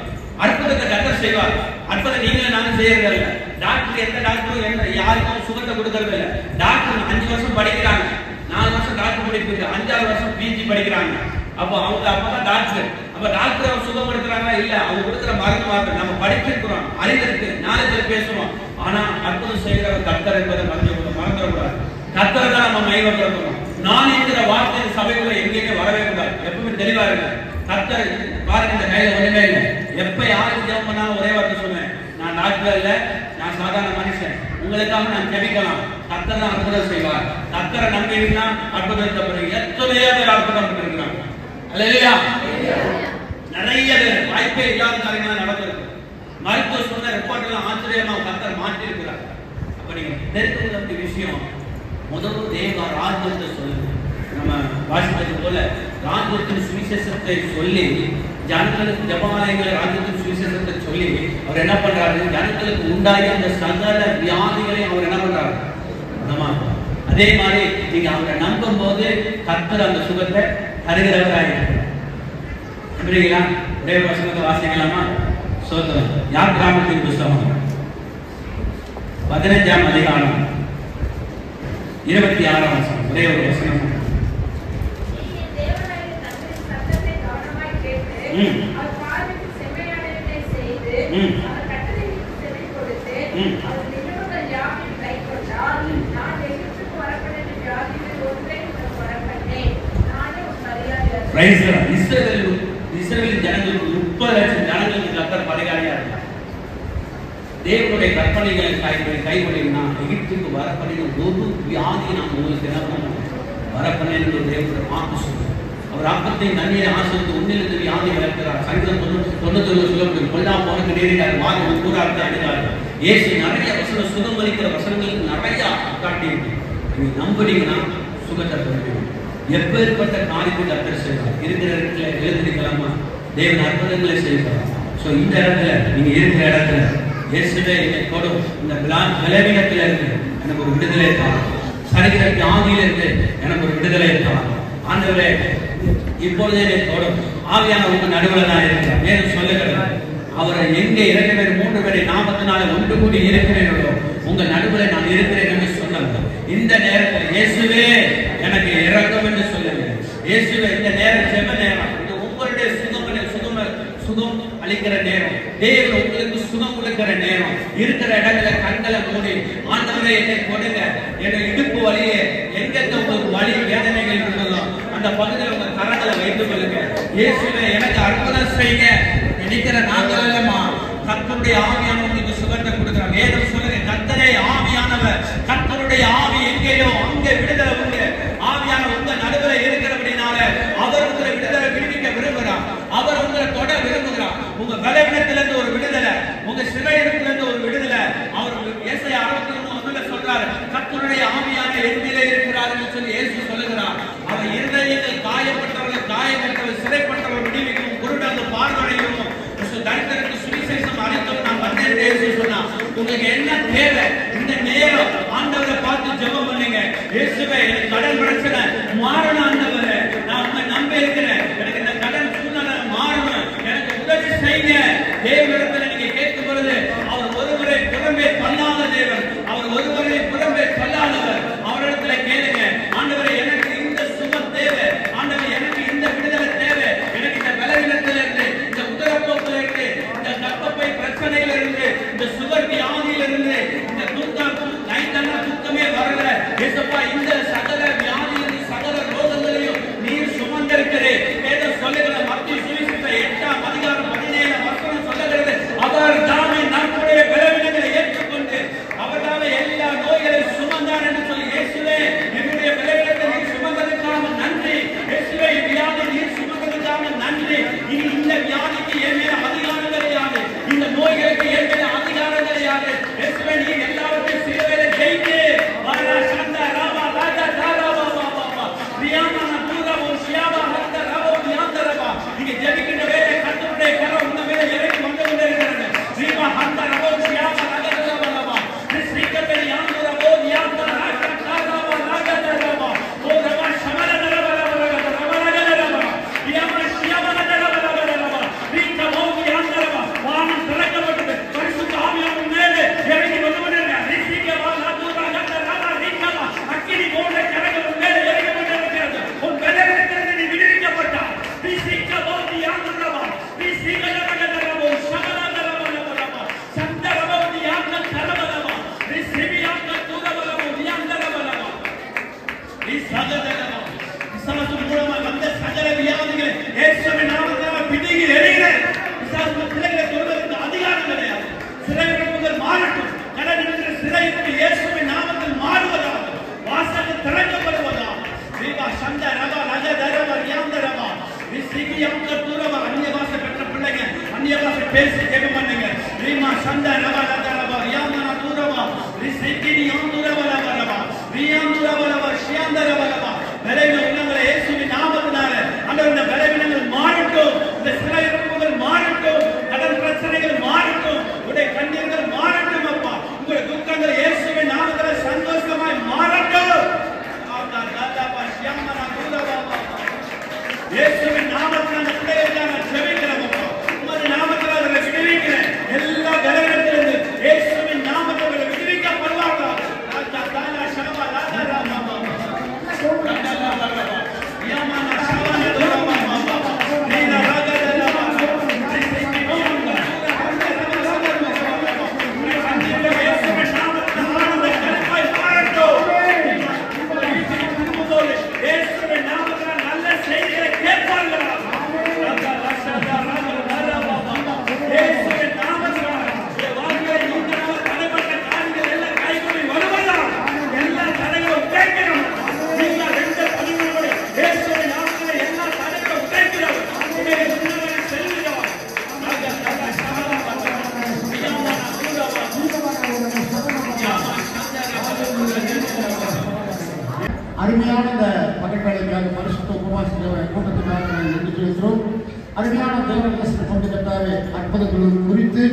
அற்புதத்தை கர்த்தர் செய்வார். அற்புதம் நீங்களும் நானும் செய்யறது இல்ல. டாக்டர் எந்த டாக்டரும் யாருக்கும் சுகத்தை கொடுக்கறது இல்ல. டாக்டர் 5 வருஷம் படிக்கிறாங்க, 4 வருஷம் டாக்டர் படிப்பு, 5ஆவது வருஷம் பிஜி படிக்கிறாங்க. அப்போ அவங்க அப்பதான் டாக்டர். அப்ப டாக்டர் சுகம் கொடுக்குறாங்களா? இல்ல, அவங்க கொடுக்குற மருந்து மாத்திரம். நம்ம படிச்சிருக்கிறோம், அறிவு இருக்கு, 4 பேர் பேசுவோம். ஆனா அற்புதம் செய்கிறவர் கர்த்தர் என்பதை மறந்துடக்கூடாது. கர்த்தரை தான் நம்ம மையப்படுத்தணும். நான் என்கிற வார்த்தை சபைக்குள்ள எங்கேயுமே வரவே கூடாது. எப்பவுமே தெளிவா இருக்கு. கர்த்தர் பாருங்க, இந்த கையில ஒண்ணுமே இல்லை. எப்ப யாருக்கு ஜெபம் பண்ணாலும் ஒரே வார்த்தை சொல்லுவேன், நான் டாக்டர் இல்ல, நான் சாதாரண மனுஷன், உங்களுக்காக நான் ஜெபிக்கலாம். கர்த்தர் தான் அற்புதம் செய்வார். கர்த்தரை நம்பினா அற்புதத்தை பண்ணுங்க. எத்தனையோ பேர் அற்புதம் பண்ணிருக்கிறாங்க. அல்லேலூயா. நிறைய பேர் வாய்ப்பே இல்லாத காரியங்கள் நடந்திருக்கு. மருத்துவ சொன்ன ரிப்போர்ட் எல்லாம் ஆச்சரியமா கர்த்தர் மாற்றி இருக்கிறார். அப்ப நீங்க தெரிந்து விஷயம் முதல்ல தேவ ராஜ்யத்தை சொல்லுங்க. நம்ம வாசிப்பது போல ராஜ்யத்தின் சுவிசேஷத்தை சொல்லி ஜனங்களுக்கு ஜெபாலயங்களை ராஜ்யத்தின் சுவிசேஷத்தை சொல்லி அவர் என்ன பண்றாரு? ஜனங்களுக்கு உண்டாகி அந்த சகல வியாதிகளை அவர் என்ன பண்றாரு? அதே மாதிரி நீங்க அவரை நம்பும் போது கர்த்தர் அந்த சுகத்தை தருகிறவராக புரியுங்களா? ஒரே வசனத்தை வாசிக்கலாமா? சோதரம் யார் கிராமத்தின் புஸ்தகம் 15ஆம் அதிகாரம் 26ஆம் வசனம். ஒரே ஒரு வசனம். இஸ்ரவேல் ஜனங்களுக்கு 30 லட்சம் ஜனங்களுக்கு கர்த்தர் பரிகாரியா இருந்தார். தேவனுடைய கற்பனைகளை கைப்பற்றினா எகிப்துக்கு வரப்பண்ணின ஒரு வியாதியை நாம் உங்களுக்கு என்ன பண்ணணும்? வரப்பண்ணின தேவனுடைய வாக்கு சொல்லுவோம். அவர் அப்பத்தை தண்ணீரை ஆசிரியத்து உன்னிலிருந்து வியாதி வளர்க்கிறார். சங்கீதம் 99 சொல்லப்படும். கொல்லா போனக்கு நேரிட்டார், வாக்கு கூறார்த்தை அணுகிறார். இயேசு நிறைய வசனம் சுகம் அளிக்கிற வசனங்களுக்கு நிறைய காட்டியிருக்கு. நீங்க நம்புனீங்கன்னா சுகத்தை பெறுவீங்க. எப்பேற்பட்ட காரியத்தை கர்த்தர் செய்வார். இருக்கிற இடத்துல எழுந்திருக்கலாமா? தேவன் அற்புதங்களை செய்வார். சோ இந்த இடத்துல நீங்க இருக்கிற இடத்துல இயேசுவே என்னை கொடும், இந்த பலவீனத்துல இருந்து எனக்கு ஒரு விடுதலை தான், சரீர வியாதியில இருந்து எனக்கு ஒரு விடுதலை தான். ஆண்டவரே இப்பொழுதே என்னை கொடும். ஆவியான உங்க நடுவில் நான் இருக்கிறேன். மேலும் சொல்லுகிறேன், அவரை எங்கே 2 பேர் 3 பேரை நாமத்தினால ஒன்று கூடி இருக்கிறேனோ உங்க நடுவில் நான் இருக்கிறேன் என்று சொன்னாங்க. இந்த நேரத்தில் இயேசுவே எனக்கு இறங்கும் என்று சொல்லுங்க. இயேசுவே இந்த நேரம் ஜெப நேரம், இது உங்களுடைய சுகம் அளிக்கிற நேரம், தேவன் உங்களுக்கு சுகம் கொடுக்கிற நேரம். இருக்கிற இடங்களை கண்களை மூடி ஆண்டவரே என்னை கொடுங்க, என்னை இடுப்பு வலியே எங்கெங்க உங்களுக்கு வலி வேதனைகள் இருந்ததோ அந்த பகுதியில் உங்க கரங்களை வைத்துக் கொள்ளுங்க. இயேசுவே எனக்கு அற்புதம் செய்ய நினைக்கிற நாங்கள் இல்லமா, கர்த்தருடைய ஆவியானவர் உங்களுக்கு சுகத்தை கொடுக்கிறார். வேதம் சொல்லுங்க, கர்த்தரே ஆவியானவர், கர்த்தருடைய ஆவி எங்கேயோ அங்கே விடுதலை உண்டு. ஆவியானவர் உங்க நடுவில் இருக்கிறபடினால அவர் உங்களை விடுதலை விடுவிக்க விரும்புகிறார். அவர் உங்களை தொட விரும்புகிறார். உங்க பலவீனத்திலிருந்து ஒரு விடுதலை, உங்க சிறையிலிருந்து ஒரு விடுதலை. அவர் ஏசாயா 63:1 சொல்றாரு, கர்த்தருடைய ஆவியான என்மேலே இருக்கிறார் என்று சொல்லி இயேசு சொல்லுகிறார். அவர் இருதயத்தில் காயப்பட்டவர்கள், காயப்பட்டவர்கள், சிறைப்பட்டவர்கள் விடுவிக்கும், குருடர்கள் பார்வையும், தரித்திரருக்கு சுவிசேஷம் அறிந்தோம் நான் வந்தேன் இயேசு சொன்னார். உங்களுக்கு என்ன தேவை? இந்த நேரம் ஆண்டவரை பார்த்து ஜெபம் பண்ணுங்க. இயேசுவே எனக்கு நீங்க ஜெபிக்கின்ற வேளை கர்த்தருடைய கரம் உங்க மேல இறங்கி வந்து கொண்டே இருக்கிறது. ரீமா ஹந்த ரபோ சியாமா நகரலவா ரிஸ்ரிகபெல் யாந்துரபோ யாந்தா ராகதாரவா ராகதாரவா ஓ ரவா ஷமலதரவா ரவரகதரவா யாமா சியாமா நகரலவா ரீகமோ யாந்தரவா வானம் திறக்கப்பட்டது. பரிசுத்த ஆவியானவர் மேலே இறங்கி வந்து கொண்டிருக்கிறார். ரிஸ்ரிகபா நாதுரகதரவா ரீகமா அக்கினி போன்ற கரங்கள் மேலே இறங்கி வந்து கொண்டிருக்கிறது. உன் பலவீனத்திலிருந்து நீ விடுவிக்கப்பட்டாய். ரிஸ்ரிகபா யாந்தரவா ரிஸ்ரிகபகதரவா ஷமலதரவா சந்தரவா யாந்தரவா ரிஸ்ரிபியாந்த தூரவா யாந்தரவா இசகதரவா இசாசு மூலமா வந்த சகல வியாதிகளை இயேசுவின் நாமத்தில் பிடுங்கி எறிகிறேன். இசாசு பிள்ளைகளை தொடுவதற்கு அதிகாரம் கிடையாது. சிறைகள் முதல் மாறட்டும். கடனில் சிறையிட்டு இயேசுவின் நாமத்தில் மாறுவதாக வாசல் திறக்கப்படுவதாக ரீபா சந்த ரவா நகதரவா யாந்தரவா ரிஸ்ரிபியாந்த தூரவா அந்நிய பாஷை பெற்ற பிள்ளைங்க அந்நிய பாஷை பேசி ஜெபம் பண்ணுங்க. ரீமா சந்த ரவா நகதரவா யாந்தரவா தூரவா ரிஸ்ரிபியாந்தரவா ரவா ரியாந்தரவா ஷியாந்தரவா பலவீன உள்ளங்களை இயேசுவின் நாமத்தினால அந்த பலவீனங்கள் மாறட்டும். இந்த சிறையிருப்புகள் மாறட்டும். கடன் பிரச்சனைகள் மாறட்டும். உடைய கண்ணீர்கள் மாறட்டும். அப்பா உங்களுடைய துக்கங்கள் இயேசுவின் நாமத்தினால சந்தோஷமாய் மாறட்டும். இயேசுவின் நாமத்தினால பிள்ளைகளுக்காக ஜெபிக்கிறோம். அப்பா உமது நாமத்தினால அவர்களை விடுவிக்கிறேன். எல்லா பலவீனத்திலிருந்து இயேசுவின் நாமத்தினால விடுவிக்கப்படுவார்கள். ராஜா தாலா ஷபா ராஜா ராமா அருமையான இந்த பகற்காலைக்காக பரிசுத்த உபவாச கூட்டத்துக்காக நாங்கள் நன்றி செலுத்துகிறோம். அருமையான தேவதேசத்தை கொண்டு கட்டாவே அற்புதங்கள் குறித்து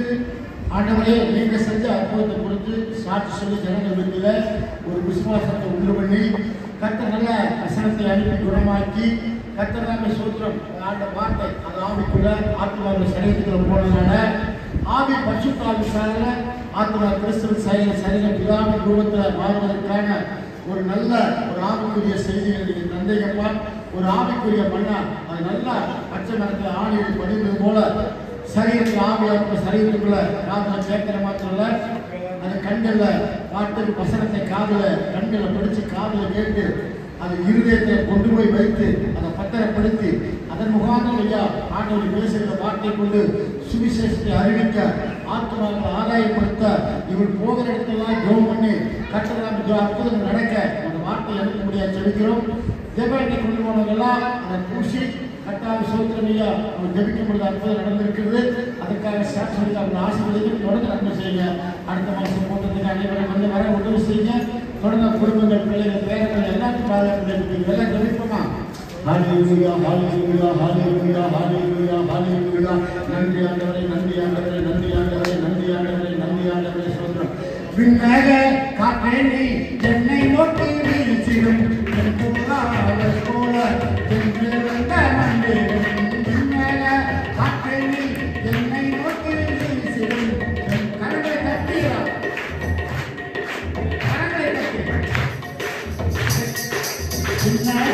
ஆண்டவரே நீங்கள் செஞ்ச அற்புதத்தை குறித்து சாட்சி சொல்லி ஜனங்கள் வீட்டில் ஒரு விசுவாசத்தை உண்டு பண்ணி கர்த்தர் நல்ல வசனத்தை அனுப்பி குணமாக்கி கர்த்தர் நாங்கள் சூத்திரம் ஆண்ட வார்த்தை அது ஆவிக்குள்ள ஆத்மாவின் சரீரத்துக்குள்ள போனதுனால ஆவி பரிசுத்தாவிசால ஆத்மா கிறிஸ்துவின் சரீரம் பிதாவின் ரூபத்தில் மாறுவதற்கான ஒரு நல்ல ஒரு ஆவிக்குரிய செய்திகள் நீங்கள் தந்தைகப்பா ஒரு ஆவிக்குரிய மண்ணா அது நல்லா பச்சை மரத்தில் ஆணியில் படிப்பது போல சரீரத்தில் ஆவியாக சரீரத்துக்குள்ள ராத்திரி கேட்கிற மாத்திரம் இல்லை அது கண்களில் பாட்டு வசனத்தை காதில் கண்களை படித்து காதில் கேட்டு அது இருதயத்தில் கொண்டு போய் வைத்து அதை பத்திரப்படுத்தி அதன் முகாந்தம் ஐயா ஆண்டவர் பேசுகிற வார்த்தை கொண்டு சுவிசேஷத்தை அறிவிக்க ஆத்மாக்களை ஆதாயப்படுத்த இவள் போகிற இடத்தெல்லாம் ஜெபம் பண்ணி கட்டணம் அற்புதங்கள் நடக்க அந்த வார்த்தை எடுக்க முடியாது ஜெபிக்கிறோம். ஜெபத்தை கொண்டு போனவங்கெல்லாம் அதை பூசி கட்டாவி சோத்திரமையா அவங்க ஜெபிக்க முடியாத அற்புதம் நடந்திருக்கிறது. அதுக்காக சாட்சி அவங்க ஆசீர்வதித்து தொடர்ந்து நன்மை செய்யுங்க. அடுத்த மாதம் கூட்டத்துக்கு அனைவரும் வந்து வர உதவி செய்யுங்க. தொடர்ந்து குடும்பங்கள் பிள்ளைகள் பேரங்கள் எல்லாத்தையும் பாதுகாப்பு எல்லாம் ஜெபிப்போமா? ஹalleluya hallelujah hallelujah hallelujah hallelujah நன்றி ஆண்டவரே நன்றி ஆண்டவரே நன்றி ஆண்டவரே நன்றி ஆண்டவரே நன்றி ஆண்டவரே ஸ்தோத்திரம். விண்ணக காற்றே நீ என்னை நோக்கி வீசிடும் புறாவை போல என்று வந்த மண்டேன். விண்ணக காற்றே நீ என்னை நோக்கி வீசிடும் கரங்களை தட்டியா கரங்களை தட்டி விண்ணக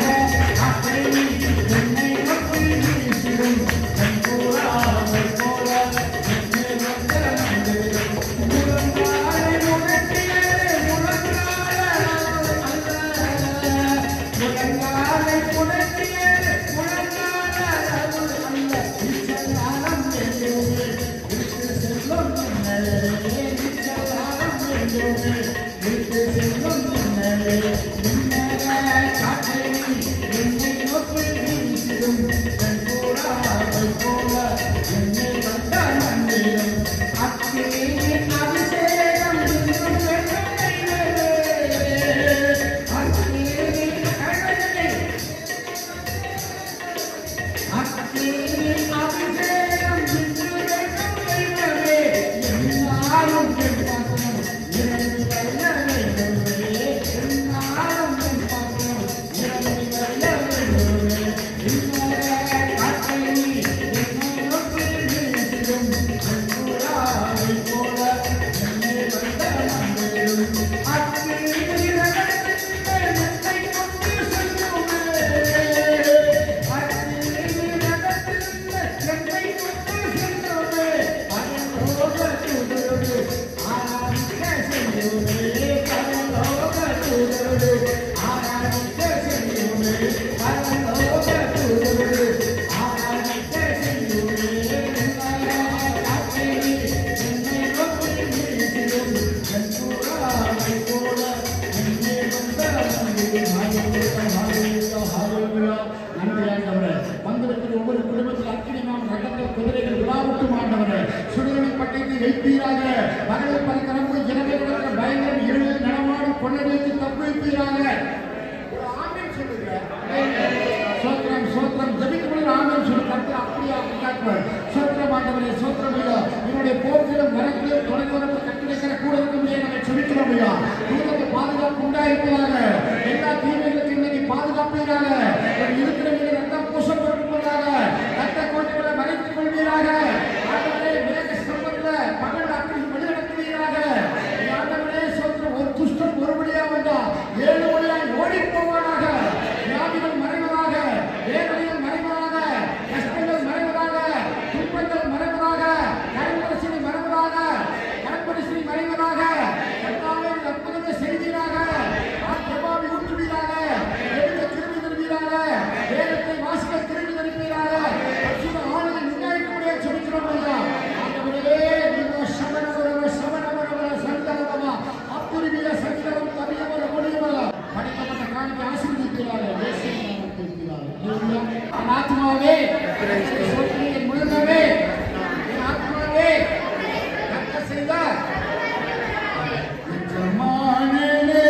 சுடுநீர் பட்டயத்தை வைப்பீராக. பகலில் பரிகரம்பு இரவை கிடக்கிற பயங்கரம் இருளில் நடமாடும் கொள்ளடித்து தப்புவிப்பீராக. ஒரு ஆமென் சொல்லுங்க. சோத்திரம் சோத்திரம் ஜெபிக்கும்போது ஆமென் சொல்லு. கர்த்தர் அப்படியே உண்டாக்குவார். சோத்திரம் ஆண்டவரே, சோத்திரம் ஐயா. என்னுடைய போக்கிலும் வரக்கிலும் தொலைதூரத்தை கட்டிடைக்கிற கூட இருக்கும்போதே நாங்கள் செபிக்கிறோம் ஐயா. தூரத்தை பாதுகாப்பு உண்டாயிருப்பதாக. எல்லா தீமைகளுக்கு இன்னைக்கு பாதுகாப்பீராக. இருக்கிறவங்க ரத்தம் பூசப்பட்டிருப்பதாக. ரத்த கோட்டைகளை மறைத்துக் கொள்வீராக. ஆண்டவரே, மேக ஸ்தம்பத்தில் பகல் அக்னி வழிநடத்துவீராக. ஆண்டவரே, சோத்திரம் ஒரு துஷ்டன் ஒரு வழியாக வந்தா 7 வழியாய் ஓடி போவானாக. வியாதிகள் மறைவதாக, வேதனைகள் மறைவதாக, கஷ்டங்கள் மறைவதாக, துன்பங்கள் மறைவதாக, கண்பரிசனை மறைவதாக, கண்பரிசனை மறைவதாக. கர்த்தாவே, அற்புதமே செய்வீராக. ஆத்மாவை ஊற்றுவீராக. எழுத திரும்பி தருவீராக. வேதத்தை வாசிக்க திரும்பி தருவீராக. பரிசுத்த ஆளுகை உண்டாயிருக்கக்கூடிய சொல்லிக்கிறோம் ஐயா. ஆண்டவரே, நீங்கள் சமணவரவ சமணவரவ சந்தனவா அப்புரிமிய சங்கரம் கவியவர முடியவர படைக்கப்பட்ட காணிக்கை ஆசீர்வதிக்கிறார்கள். இயேசுவின் நாமத்தில் இருக்கிறார்கள். என் ஆத்மாவே என் முழுங்கவே, என் ஆத்மாவே கர்த்தர் செய்த எஜமானனே,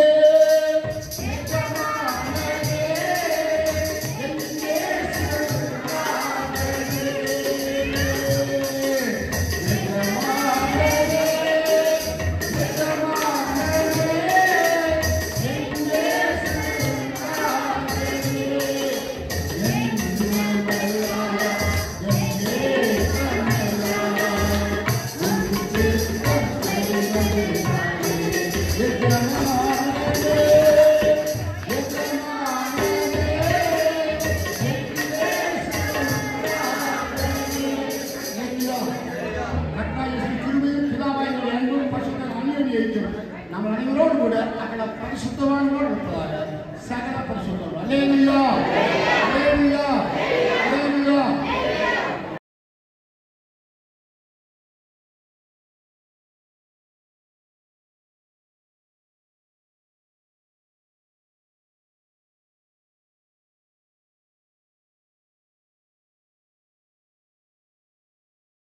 நம்ம அனைவரோடு கூட அక్కడ பரிசுத்தவான்களோடு இருப்பதாக சகல பரிசுத்தவான். அல்லேலூயா.